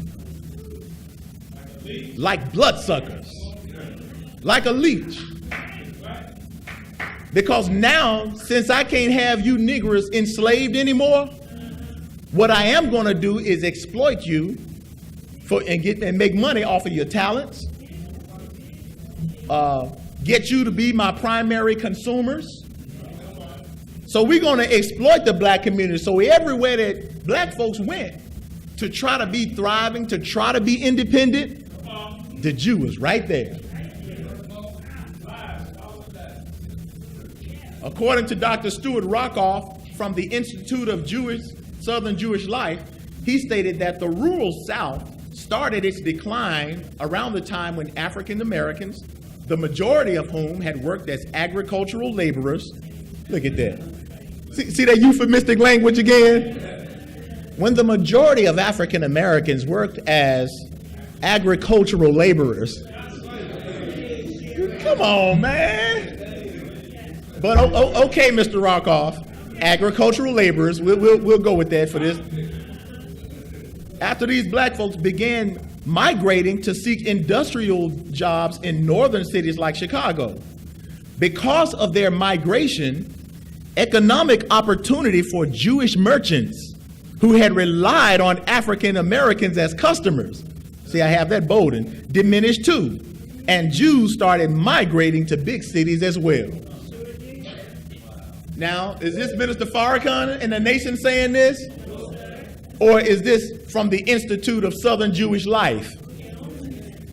Like bloodsuckers. Like a leech. Because now, since I can't have you niggers enslaved anymore, what I am going to do is exploit you and make money off of your talents, get you to be my primary consumers. So we're going to exploit the black community. So everywhere that black folks went to try to be thriving, to try to be independent, the Jew was right there. According to Dr. Stuart Rockoff from the Institute of Southern Jewish Life, he stated that the rural South started its decline around the time when African Americans, the majority of whom had worked as agricultural laborers, look at that. See that euphemistic language again? When the majority of African Americans worked as agricultural laborers. Come on, man. But okay, Mr. Rockoff, agricultural laborers, we'll go with that for this. After these black folks began migrating to seek industrial jobs in northern cities like Chicago, because of their migration, economic opportunity for Jewish merchants who had relied on African Americans as customers. See, I have that bolded, diminished too. And Jews started migrating to big cities as well. Now, is this Minister Farrakhan and the nation saying this? Or is this from the Institute of Southern Jewish Life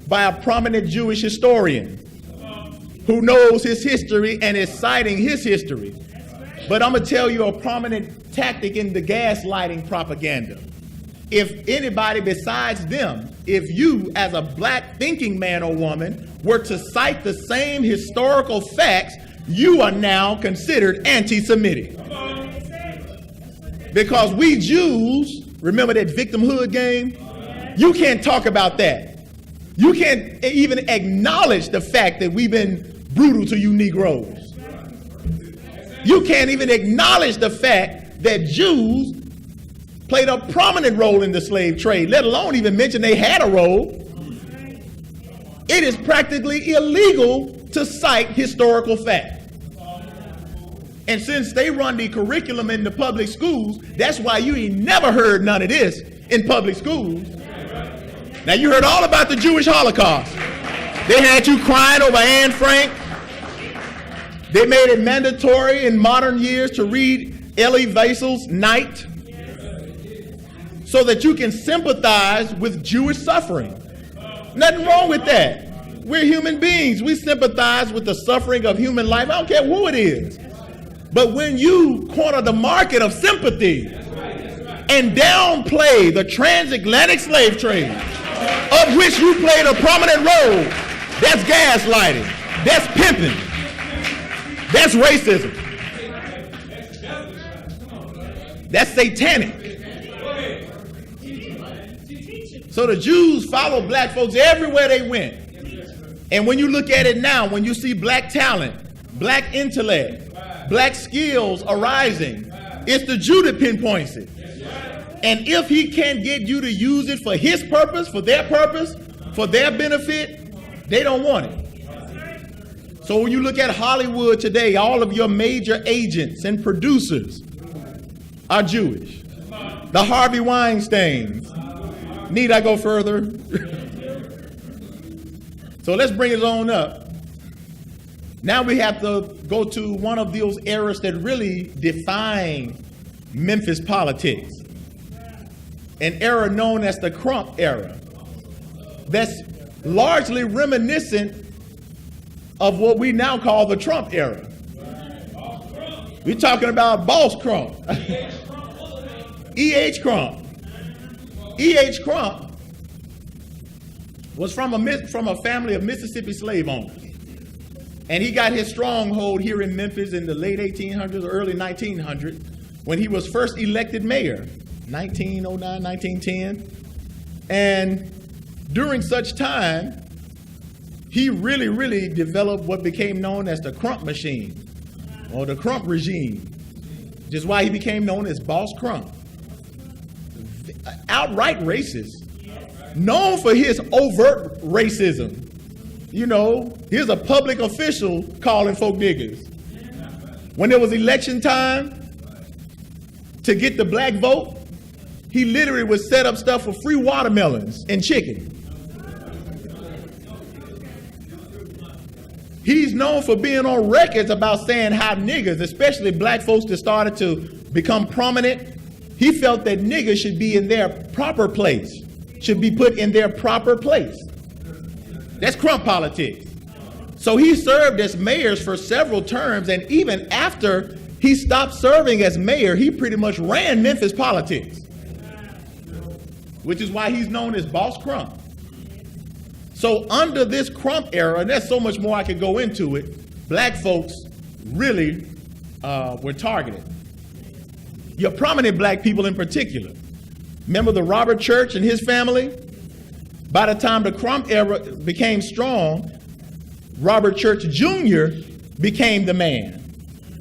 by a prominent Jewish historian who knows his history and is citing his history? But I'm going to tell you a prominent tactic in the gaslighting propaganda. If anybody besides them, if you as a black thinking man or woman were to cite the same historical facts, you are now considered anti-Semitic. Because we Jews, remember that victimhood game? You can't talk about that. You can't even acknowledge the fact that we've been brutal to you Negroes. You can't even acknowledge the fact that Jews played a prominent role in the slave trade, let alone even mention they had a role. It is practically illegal to cite historical fact. And since they run the curriculum in the public schools, that's why you ain't never heard none of this in public schools. Now, you heard all about the Jewish Holocaust. They had you crying over Anne Frank. They made it mandatory in modern years to read Elie Wiesel's Night so that you can sympathize with Jewish suffering. Nothing wrong with that. We're human beings. We sympathize with the suffering of human life. I don't care who it is. But when you corner the market of sympathy and downplay the transatlantic slave trade, of which you played a prominent role, that's gaslighting. That's pimping. That's racism. That's satanic. So the Jews followed black folks everywhere they went. And when you look at it now, when you see black talent, black intellect, black skills arising, it's the Jew that pinpoints it. And if he can't get you to use it for his purpose, for their benefit, they don't want it. So when you look at Hollywood today, all of your major agents and producers are Jewish. The Harvey Weinsteins. Need I go further? So let's bring it on up. Now we have to go to one of those eras that really define Memphis politics. An era known as the Crump era. That's largely reminiscent of what we now call the Trump era. We're talking about Boss Crump. E.H. Crump. E.H. Crump was from a family of Mississippi slave owners. And he got his stronghold here in Memphis in the late 1800s or early 1900s when he was first elected mayor, 1909, 1910. And during such time, he really developed what became known as the Crump machine or the Crump regime, which is why he became known as Boss Crump. Outright racist, known for his overt racism. You know, here's a public official calling folk niggers. When there was election time to get the black vote, he literally would set up stuff for free watermelons and chicken. He's known for being on records about saying how niggers, especially black folks that started to become prominent, he felt that niggers should be in their proper place, should be put in their proper place. That's Crump politics. So he served as mayor for several terms, and even after he stopped serving as mayor, he pretty much ran Memphis politics, which is why he's known as Boss Crump. So under this Crump era, and there's so much more I could go into it, black folks really were targeted. Your prominent black people in particular. Remember the Robert Church and his family? By the time the Crump era became strong, Robert Church Jr. became the man.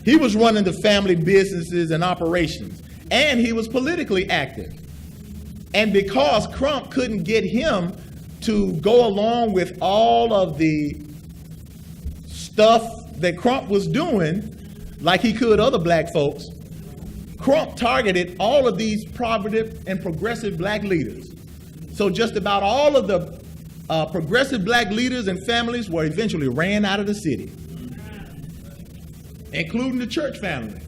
He was running the family businesses and operations, and he was politically active. And because Crump couldn't get him to go along with all of the stuff that Crump was doing, like he could other black folks, Crump targeted all of these prominent and progressive black leaders. So just about all of the progressive black leaders and families were eventually ran out of the city, including the church family.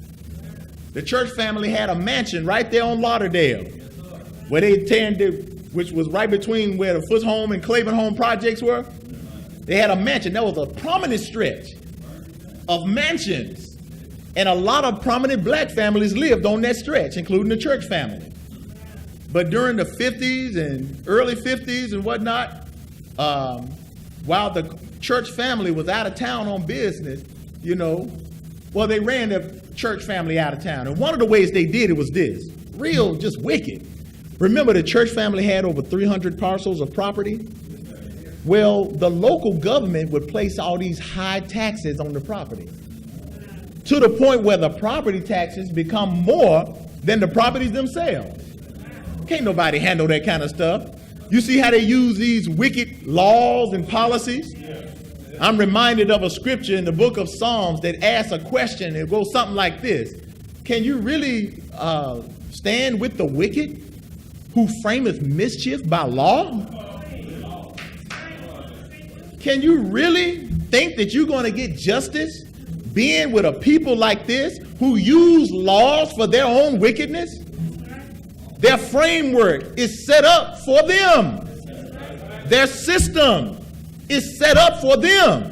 The church family had a mansion right there on Lauderdale, where they tended, which was right between where the Foots Home and Claiborne Home projects were. They had a mansion. That was a prominent stretch of mansions. And a lot of prominent black families lived on that stretch, including the church family. But during the 50s and early 50s and whatnot, while the church family was out of town on business, they ran the church family out of town. And one of the ways they did it was this, real just wicked. Remember, the church family had over 300 parcels of property? Well, the local government would place all these high taxes on the property, to the point where the property taxes become more than the properties themselves. Can't nobody handle that kind of stuff. You see how they use these wicked laws and policies? I'm reminded of a scripture in the book of Psalms that asks a question. It goes something like this: can you really stand with the wicked who frameth mischief by law? Can you really think that you're going to get justice being with a people like this who use laws for their own wickedness? Their framework is set up for them. Their system is set up for them.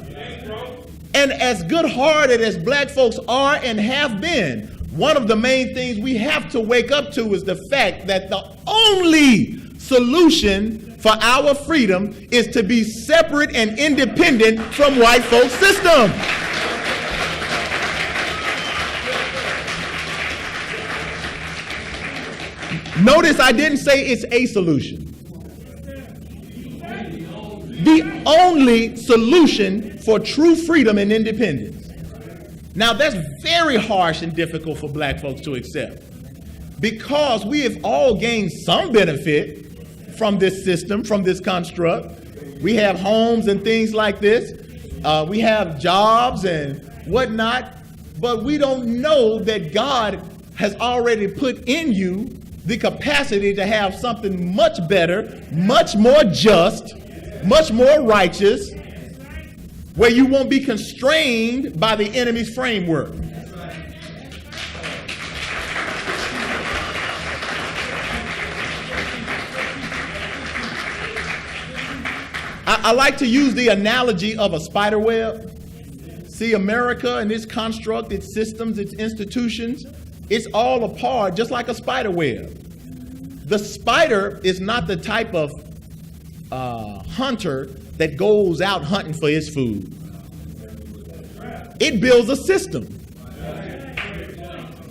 And as good-hearted as black folks are and have been, one of the main things we have to wake up to is the fact that the only solution for our freedom is to be separate and independent from white folks' system. Notice I didn't say it's a solution. The only solution for true freedom and independence. Now that's very harsh and difficult for black folks to accept, because we have all gained some benefit from this system, from this construct. We have homes and things like this. We have jobs and whatnot, but we don't know that God has already put in you the capacity to have something much better, much more just, much more righteous, where you won't be constrained by the enemy's framework. I like to use the analogy of a spider web. See, America and its construct, its systems, its institutions, it's all a part, just like a spider web. The spider is not the type of hunter that goes out hunting for his food. It builds a system.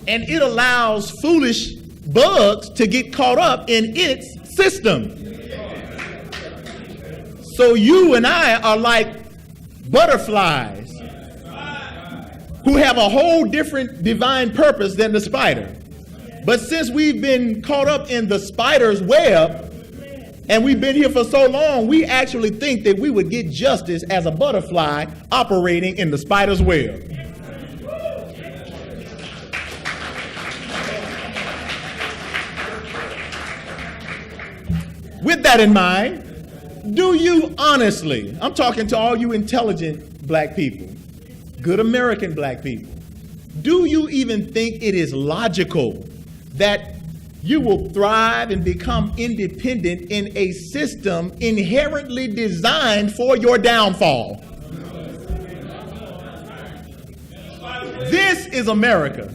And it allows foolish bugs to get caught up in its system. So you and I are like butterflies who have a whole different divine purpose than the spider. But since we've been caught up in the spider's web, and we've been here for so long, we actually think that we would get justice as a butterfly operating in the spider's web. With that in mind, do you honestly, I'm talking to all you intelligent black people, good American black people, do you even think it is logical that you will thrive and become independent in a system inherently designed for your downfall? This is America.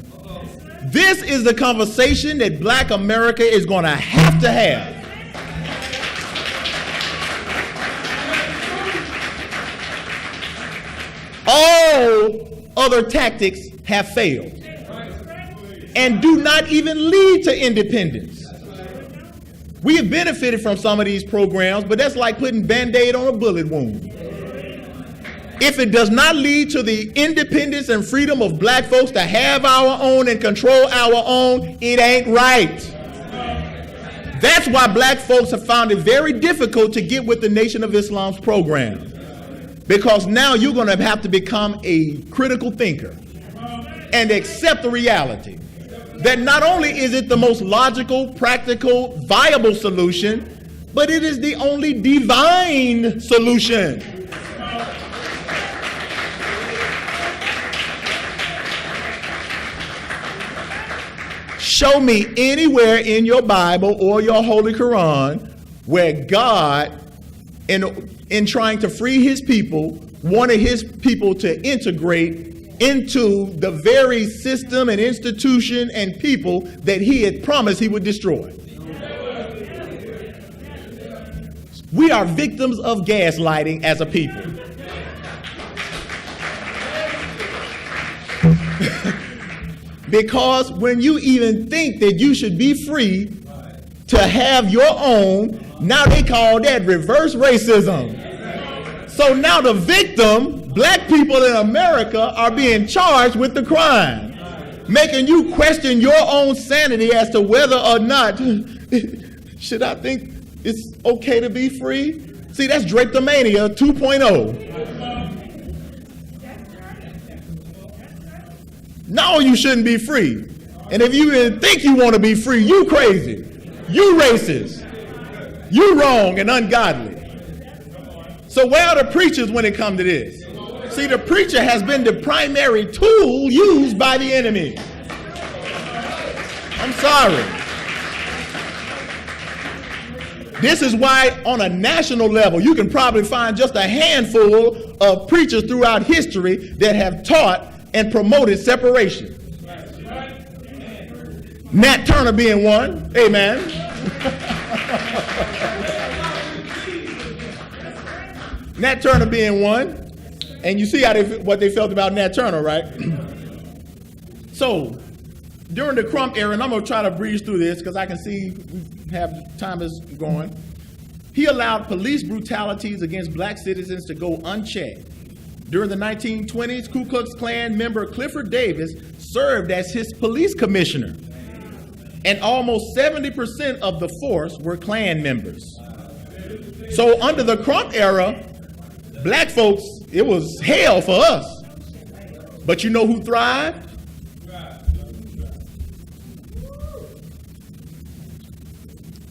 This is the conversation that black America is going to have. All other tactics have failed and do not even lead to independence. We have benefited from some of these programs, but that's like putting Band-Aid on a bullet wound. If it does not lead to the independence and freedom of black folks to have our own and control our own, it ain't right. That's why black folks have found it very difficult to get with the Nation of Islam's program. Because now you're going to have to become a critical thinker. and accept the reality that not only is it the most logical, practical, viable solution, but it is the only divine solution. Show me anywhere in your Bible or your Holy Quran where God, in trying to free his people, wanted his people to integrate into the very system and institution and people that he had promised he would destroy. We are victims of gaslighting as a people. Because when you even think that you should be free to have your own, now they call that reverse racism. So now the victim, black people in America, are being charged with the crime, making you question your own sanity as to whether or not, should I think it's okay to be free? See, that's Drapetomania 2.0. No, you shouldn't be free. And if you even think you want to be free, you crazy. You racist. You wrong and ungodly. So where are the preachers when it comes to this? See, the preacher has been the primary tool used by the enemy. I'm sorry. This is why on a national level, you can probably find just a handful of preachers throughout history that have taught and promoted separation. Nat Turner being one. Amen. Nat Turner being one. And you see how what they felt about Nat Turner, right? So, during the Crump era, and I'm going to try to breeze through this because I can see time is going. He allowed police brutalities against black citizens to go unchecked. During the 1920s, Ku Klux Klan member Clifford Davis served as his police commissioner. And almost 70% of the force were Klan members. So under the Crump era, black folks, it was hell for us. But you know who thrived?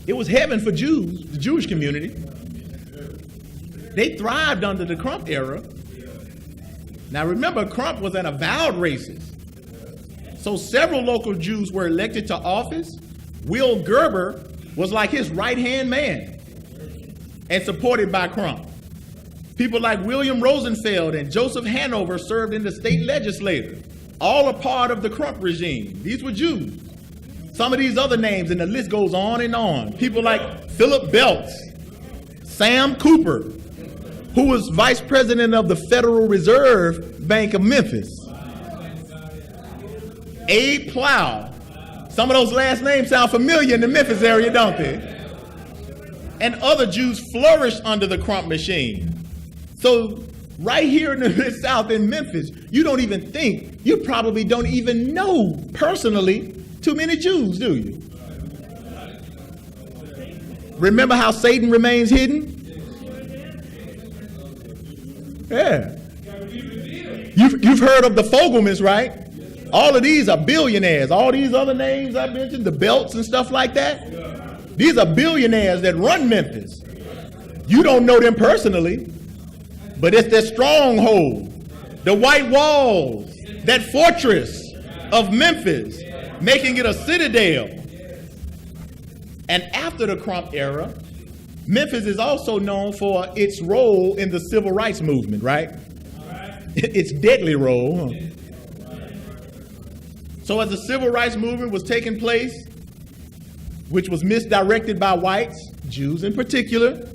It was heaven for Jews, the Jewish community. They thrived under the Crump era. Now remember, Crump was an avowed racist. So several local Jews were elected to office. Will Gerber was like his right-hand man and supported by Crump. People like William Rosenfeld and Joseph Hanover served in the state legislature, all a part of the Crump regime. These were Jews. Some of these other names, and the list goes on and on. People like Philip Belts, Sam Cooper, who was vice president of the Federal Reserve Bank of Memphis. Abe Plow. Some of those last names sound familiar in the Memphis area, don't they? And other Jews flourished under the Crump machine. So right here in the South in Memphis, you don't even think, you probably don't even know personally too many Jews, do you? Remember how Satan remains hidden? Yeah. You've heard of the Fogelmans, right? All of these are billionaires. All these other names I mentioned, the Belts and stuff like that. These are billionaires that run Memphis. You don't know them personally, but it's their stronghold, the white walls, that fortress of Memphis, making it a citadel. And after the Crump era, Memphis is also known for its role in the civil rights movement, right? Its deadly role. So as the civil rights movement was taking place, which was misdirected by whites, Jews in particular,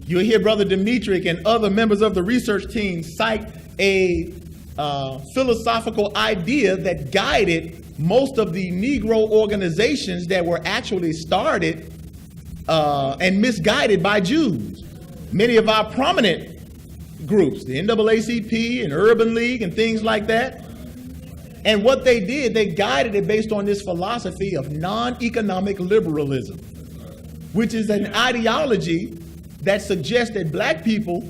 you'll hear Brother Dimitrick and other members of the research team cite a philosophical idea that guided most of the Negro organizations that were actually started and misguided by Jews. Many of our prominent groups, the NAACP and Urban League and things like that. And what they did, they guided it based on this philosophy of non-economic liberalism, which is an ideology that suggests that black people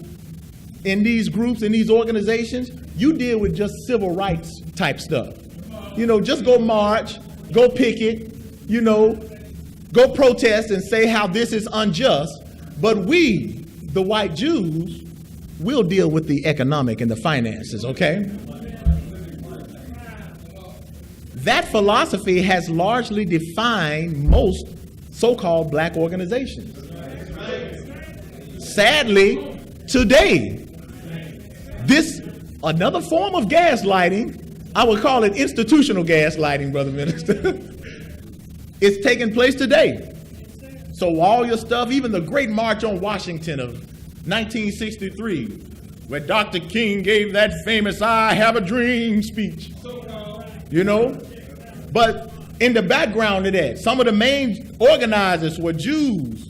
in these groups, in these organizations, you deal with just civil rights type stuff. just go march, go picket, go protest and say how this is unjust. But we, the white Jews, will deal with the economic and the finances, okay? That philosophy has largely defined most so-called black organizations. Sadly, today, another form of gaslighting, I would call it institutional gaslighting, Brother Minister, is taking place today. So all your stuff, even the Great March on Washington of 1963, where Dr. King gave that famous "I have a dream" speech, But in the background of that, some of the main organizers were Jews,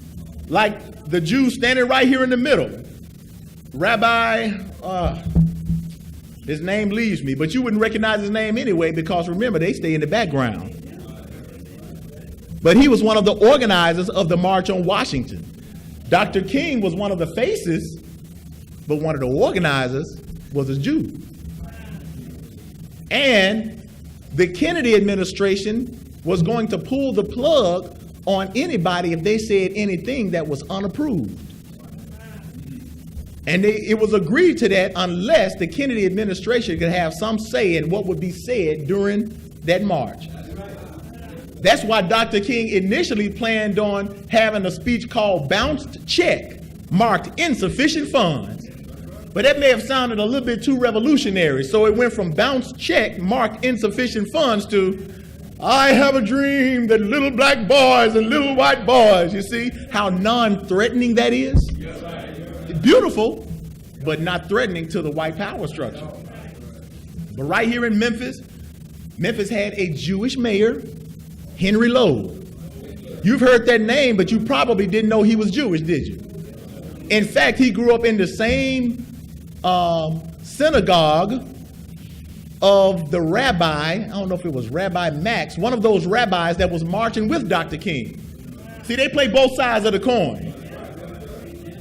like the Jew standing right here in the middle, Rabbi, his name leaves me, but you wouldn't recognize his name anyway because remember, they stay in the background. But he was one of the organizers of the March on Washington. Dr. King was one of the faces, but one of the organizers was a Jew. And the Kennedy administration was going to pull the plug on anybody if they said anything that was unapproved. And it was agreed to that unless the Kennedy administration could have some say in what would be said during that march. That's why Dr. King initially planned on having a speech called "Bounced Check," marked "insufficient funds." But that may have sounded a little bit too revolutionary. So it went from "bounced check," marked "insufficient funds," to "I have a dream that little black boys and little white boys." You see how non-threatening that is? Beautiful, but not threatening to the white power structure. But right here in Memphis, Memphis had a Jewish mayor, Henry Lowe. You've heard that name, but you probably didn't know he was Jewish, did you? In fact, he grew up in the same synagogue of the rabbi, I don't know if it was Rabbi Max, one of those rabbis that was marching with Dr. King. See, they play both sides of the coin.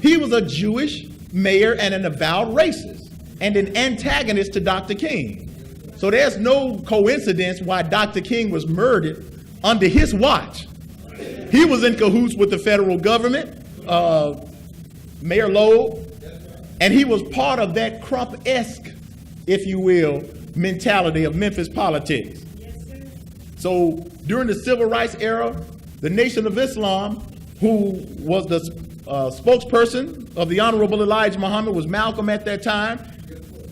He was a Jewish mayor and an avowed racist and an antagonist to Dr. King. So there's no coincidence why Dr. King was murdered under his watch. He was in cahoots with the federal government, Mayor Lowe, and he was part of that Crump-esque, if you will, mentality of Memphis politics. So during the civil rights era, the Nation of Islam, who was the spokesperson of the Honorable Elijah Muhammad, was Malcolm at that time.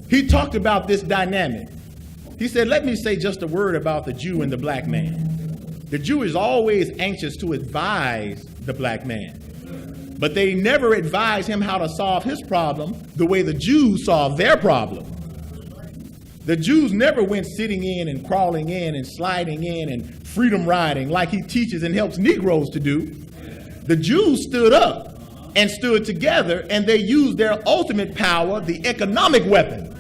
He talked about this dynamic. He said, let me say just a word about the Jew and the black man. The Jew is always anxious to advise the black man, but they never advise him how to solve his problem the way the Jews solve their problem. The Jews never went sitting in and crawling in and sliding in and freedom riding like he teaches and helps Negroes to do. The Jews stood up and stood together, and they used their ultimate power, the economic weapon.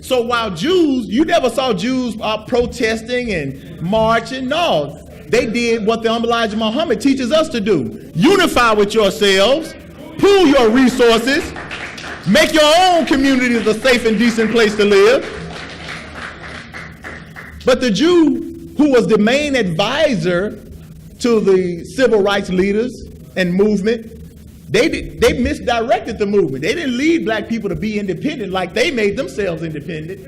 So while Jews, you never saw Jews protesting and marching. No, they did what the Elijah Muhammad teaches us to do. Unify with yourselves, pool your resources, make your own communities a safe and decent place to live. But the Jew, who was the main advisor to the civil rights leaders and movement, they misdirected the movement. They didn't lead black people to be independent like they made themselves independent.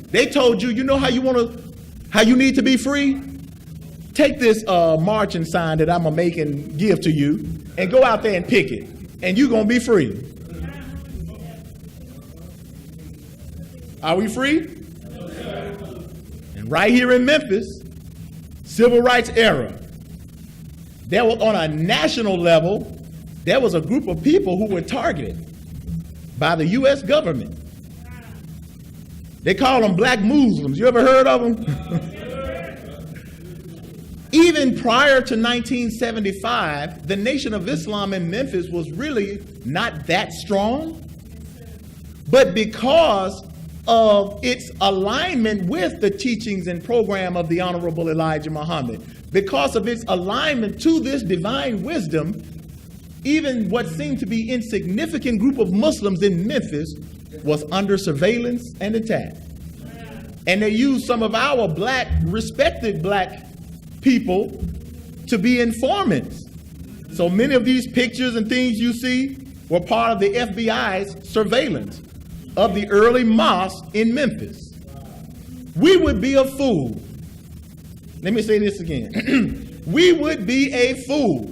They told you, you know how you need to be free? Take this marching sign that I'm gonna make and give to you, and go out there and pick it, and you're gonna be free. Are we free? And right here in Memphis, civil rights era, there was, on a national level, there was a group of people who were targeted by the U.S. government. They call them black Muslims. You ever heard of them? Even prior to 1975, the Nation of Islam in Memphis was really not that strong. But because of its alignment with the teachings and program of the Honorable Elijah Muhammad, because of its alignment to this divine wisdom, even what seemed to be insignificant group of Muslims in Memphis was under surveillance and attack. And they use some of our respected black people to be informants. So many of these pictures and things you see were part of the FBI's surveillance of the early mosque in Memphis. We would be a fool. Let me say this again. We would be a fool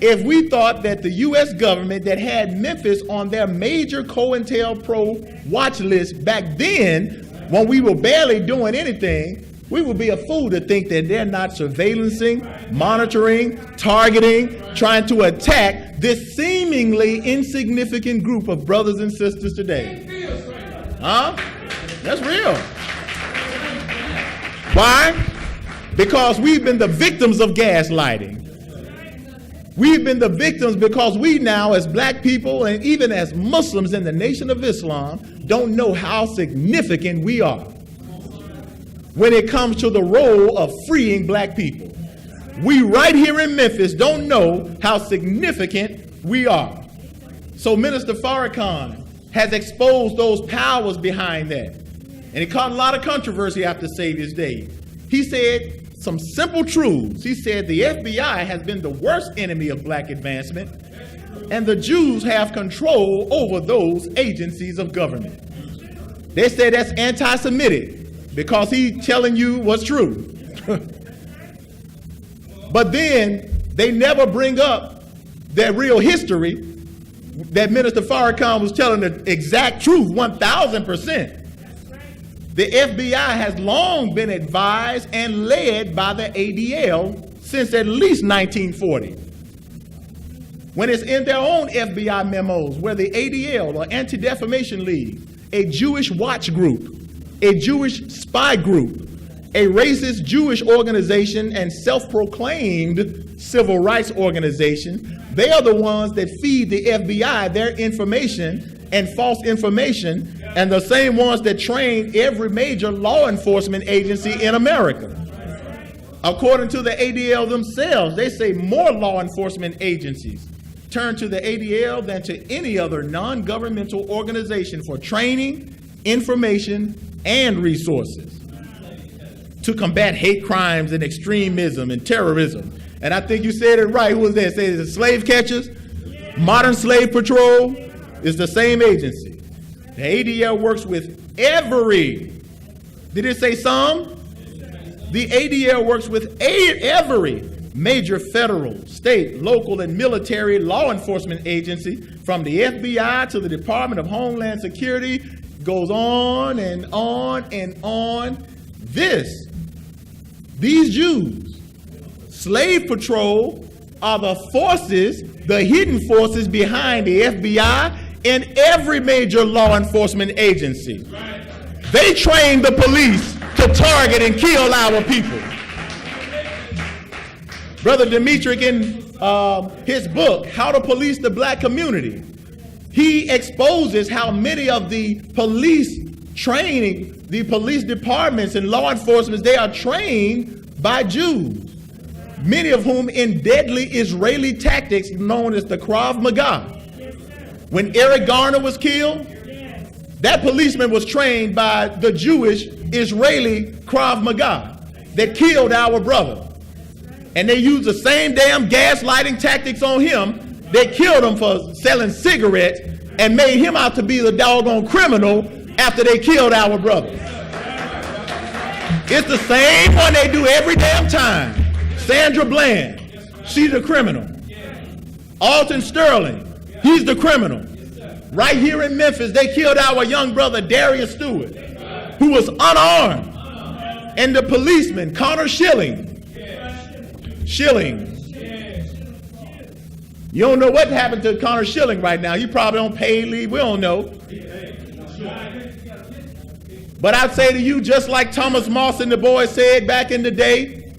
if we thought that the U.S. government that had Memphis on their major COINTELPRO watch list back then, when we were barely doing anything, we would be a fool to think that they're not surveillancing, monitoring, targeting, trying to attack this seemingly insignificant group of brothers and sisters today. Huh? That's real. Why? Because we've been the victims of gaslighting. We've been the victims because we now, as black people and even as Muslims in the Nation of Islam, don't know how significant we are when it comes to the role of freeing black people. We right here in Memphis don't know how significant we are. So Minister Farrakhan has exposed those powers behind that. And it caused a lot of controversy after Savior's Day. He said some simple truths. He said the FBI has been the worst enemy of black advancement, and the Jews have control over those agencies of government. They say that's anti-Semitic because he's telling you what's true. But then they never bring up their real history that Minister Farrakhan was telling the exact truth, 1,000%. The FBI has long been advised and led by the ADL since at least 1940. When it's in their own FBI memos where the ADL, or Anti-Defamation League, a Jewish watch group, a Jewish spy group, a racist Jewish organization and self-proclaimed civil rights organization, they are the ones that feed the FBI their information and false information, and the same ones that train every major law enforcement agency in America. According to the ADL themselves, they say more law enforcement agencies turn to the ADL than to any other non-governmental organization for training, information, and resources to combat hate crimes and extremism and terrorism. And I think you said it right. Who was that? Say the slave catchers, modern slave patrol. It's the same agency. The ADL works with every, did it say some? The ADL works with every major federal, state, local, and military law enforcement agency, from the FBI to the Department of Homeland Security, goes on and on and on. These Jews, slave patrol, are the forces, the hidden forces behind the FBI and every major law enforcement agency. They train the police to target and kill our people. Brother Demetric, in his book, How to Police the Black Community, he exposes how many of the police training, the police departments and law enforcement, they are trained by Jews, many of whom in deadly Israeli tactics known as the Krav Maga. When Eric Garner was killed, that policeman was trained by the Jewish Israeli Krav Maga that killed our brother. And they used the same damn gaslighting tactics on him. They killed him for selling cigarettes and made him out to be the doggone criminal after they killed our brother. It's the same one they do every damn time. Sandra Bland, she's a criminal. Alton Sterling, he's the criminal. Right here in Memphis, they killed our young brother Darius Stewart, who was unarmed. And the policeman, Connor Schilling. You don't know what happened to Connor Schilling right now. You probably on paid leave. We don't know. But I'd say to you, just like Thomas Moss and the boys said back in the day,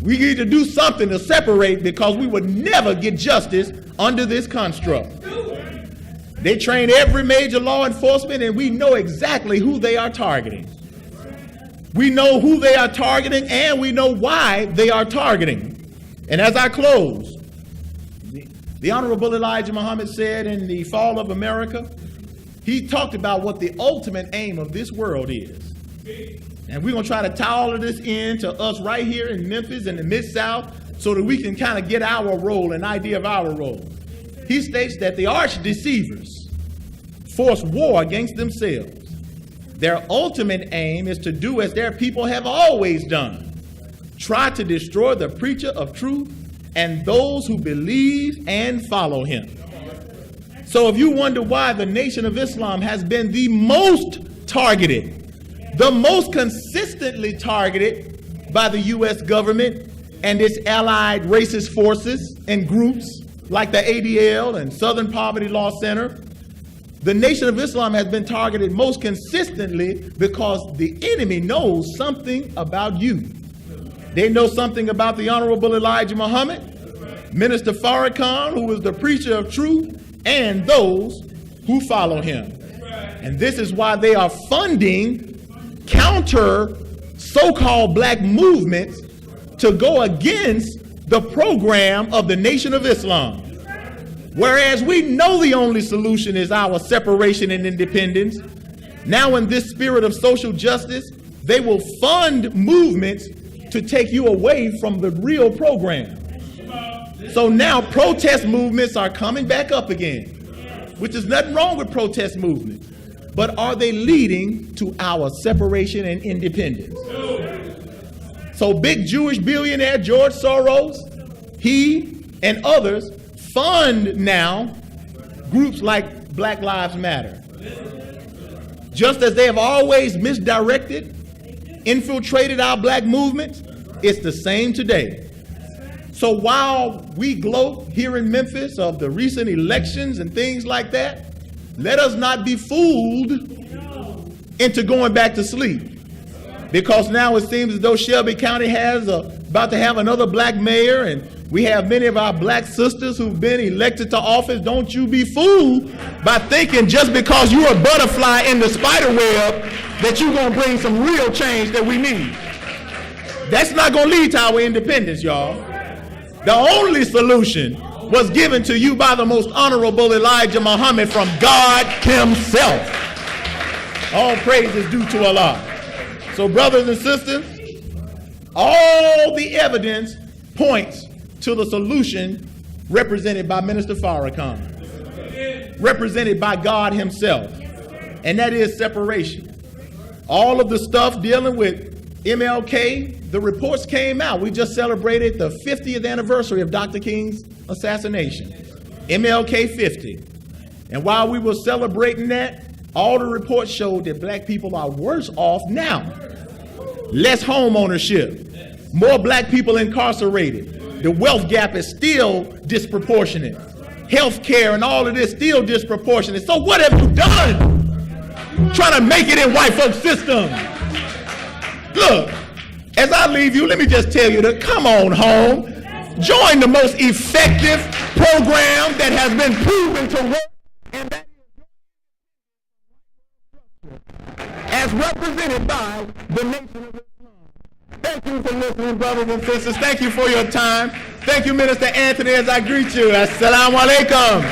we need to do something to separate, because we would never get justice under this construct. They train every major law enforcement, and we know exactly who they are targeting. We know who they are targeting, and we know why they are targeting. And as I close, the Honorable Elijah Muhammad said in The Fall of America, he talked about what the ultimate aim of this world is. And we're going to try to tie all of this in to us right here in Memphis and the Mid-South so that we can kind of get our role, an idea of our role. He states that the arch deceivers force war against themselves. Their ultimate aim is to do as their people have always done, try to destroy the preacher of truth and those who believe and follow him. So if you wonder why the Nation of Islam has been the most targeted, the most consistently targeted by the U.S. government and its allied racist forces and groups like the ADL and Southern Poverty Law Center, the Nation of Islam has been targeted most consistently because the enemy knows something about you. They know something about the Honorable Elijah Muhammad, Minister Farrakhan, who is the preacher of truth, and those who follow him. And this is why they are funding counter so-called black movements to go against the program of the Nation of Islam. Whereas we know the only solution is our separation and independence, now in this spirit of social justice, they will fund movements to take you away from the real program. So now protest movements are coming back up again, which is nothing wrong with protest movements. But are they leading to our separation and independence? So big Jewish billionaire George Soros, he and others fund now groups like Black Lives Matter. Just as they have always misdirected, infiltrated our black movements, it's the same today. So while we gloat here in Memphis of the recent elections and things like that, let us not be fooled into going back to sleep. Because now it seems as though Shelby County has about to have another black mayor, and we have many of our black sisters who've been elected to office. Don't you be fooled by thinking just because you're a butterfly in the spider web that you're going to bring some real change that we need. That's not going to lead to our independence, y'all. The only solution was given to you by the most honorable Elijah Muhammad from God himself. All praise is due to Allah. So brothers and sisters, all the evidence points to the solution represented by Minister Farrakhan, represented by God himself, and that is separation. All of the stuff dealing with MLK, the reports came out. We just celebrated the 50th anniversary of Dr. King's assassination, MLK 50. And while we were celebrating that, all the reports showed that black people are worse off now. Less home ownership, more black people incarcerated. The wealth gap is still disproportionate. Health care and all of this still disproportionate. So what have you done trying to make it in white folks' system? Look, as I leave you, let me just tell you to come on home. Join the most effective program that has been proven to work, and that is as represented by the Nation of Islam. Thank you for listening, brothers and sisters. Thank you for your time. Thank you, Minister Anthony, as I greet you. Assalamu alaikum.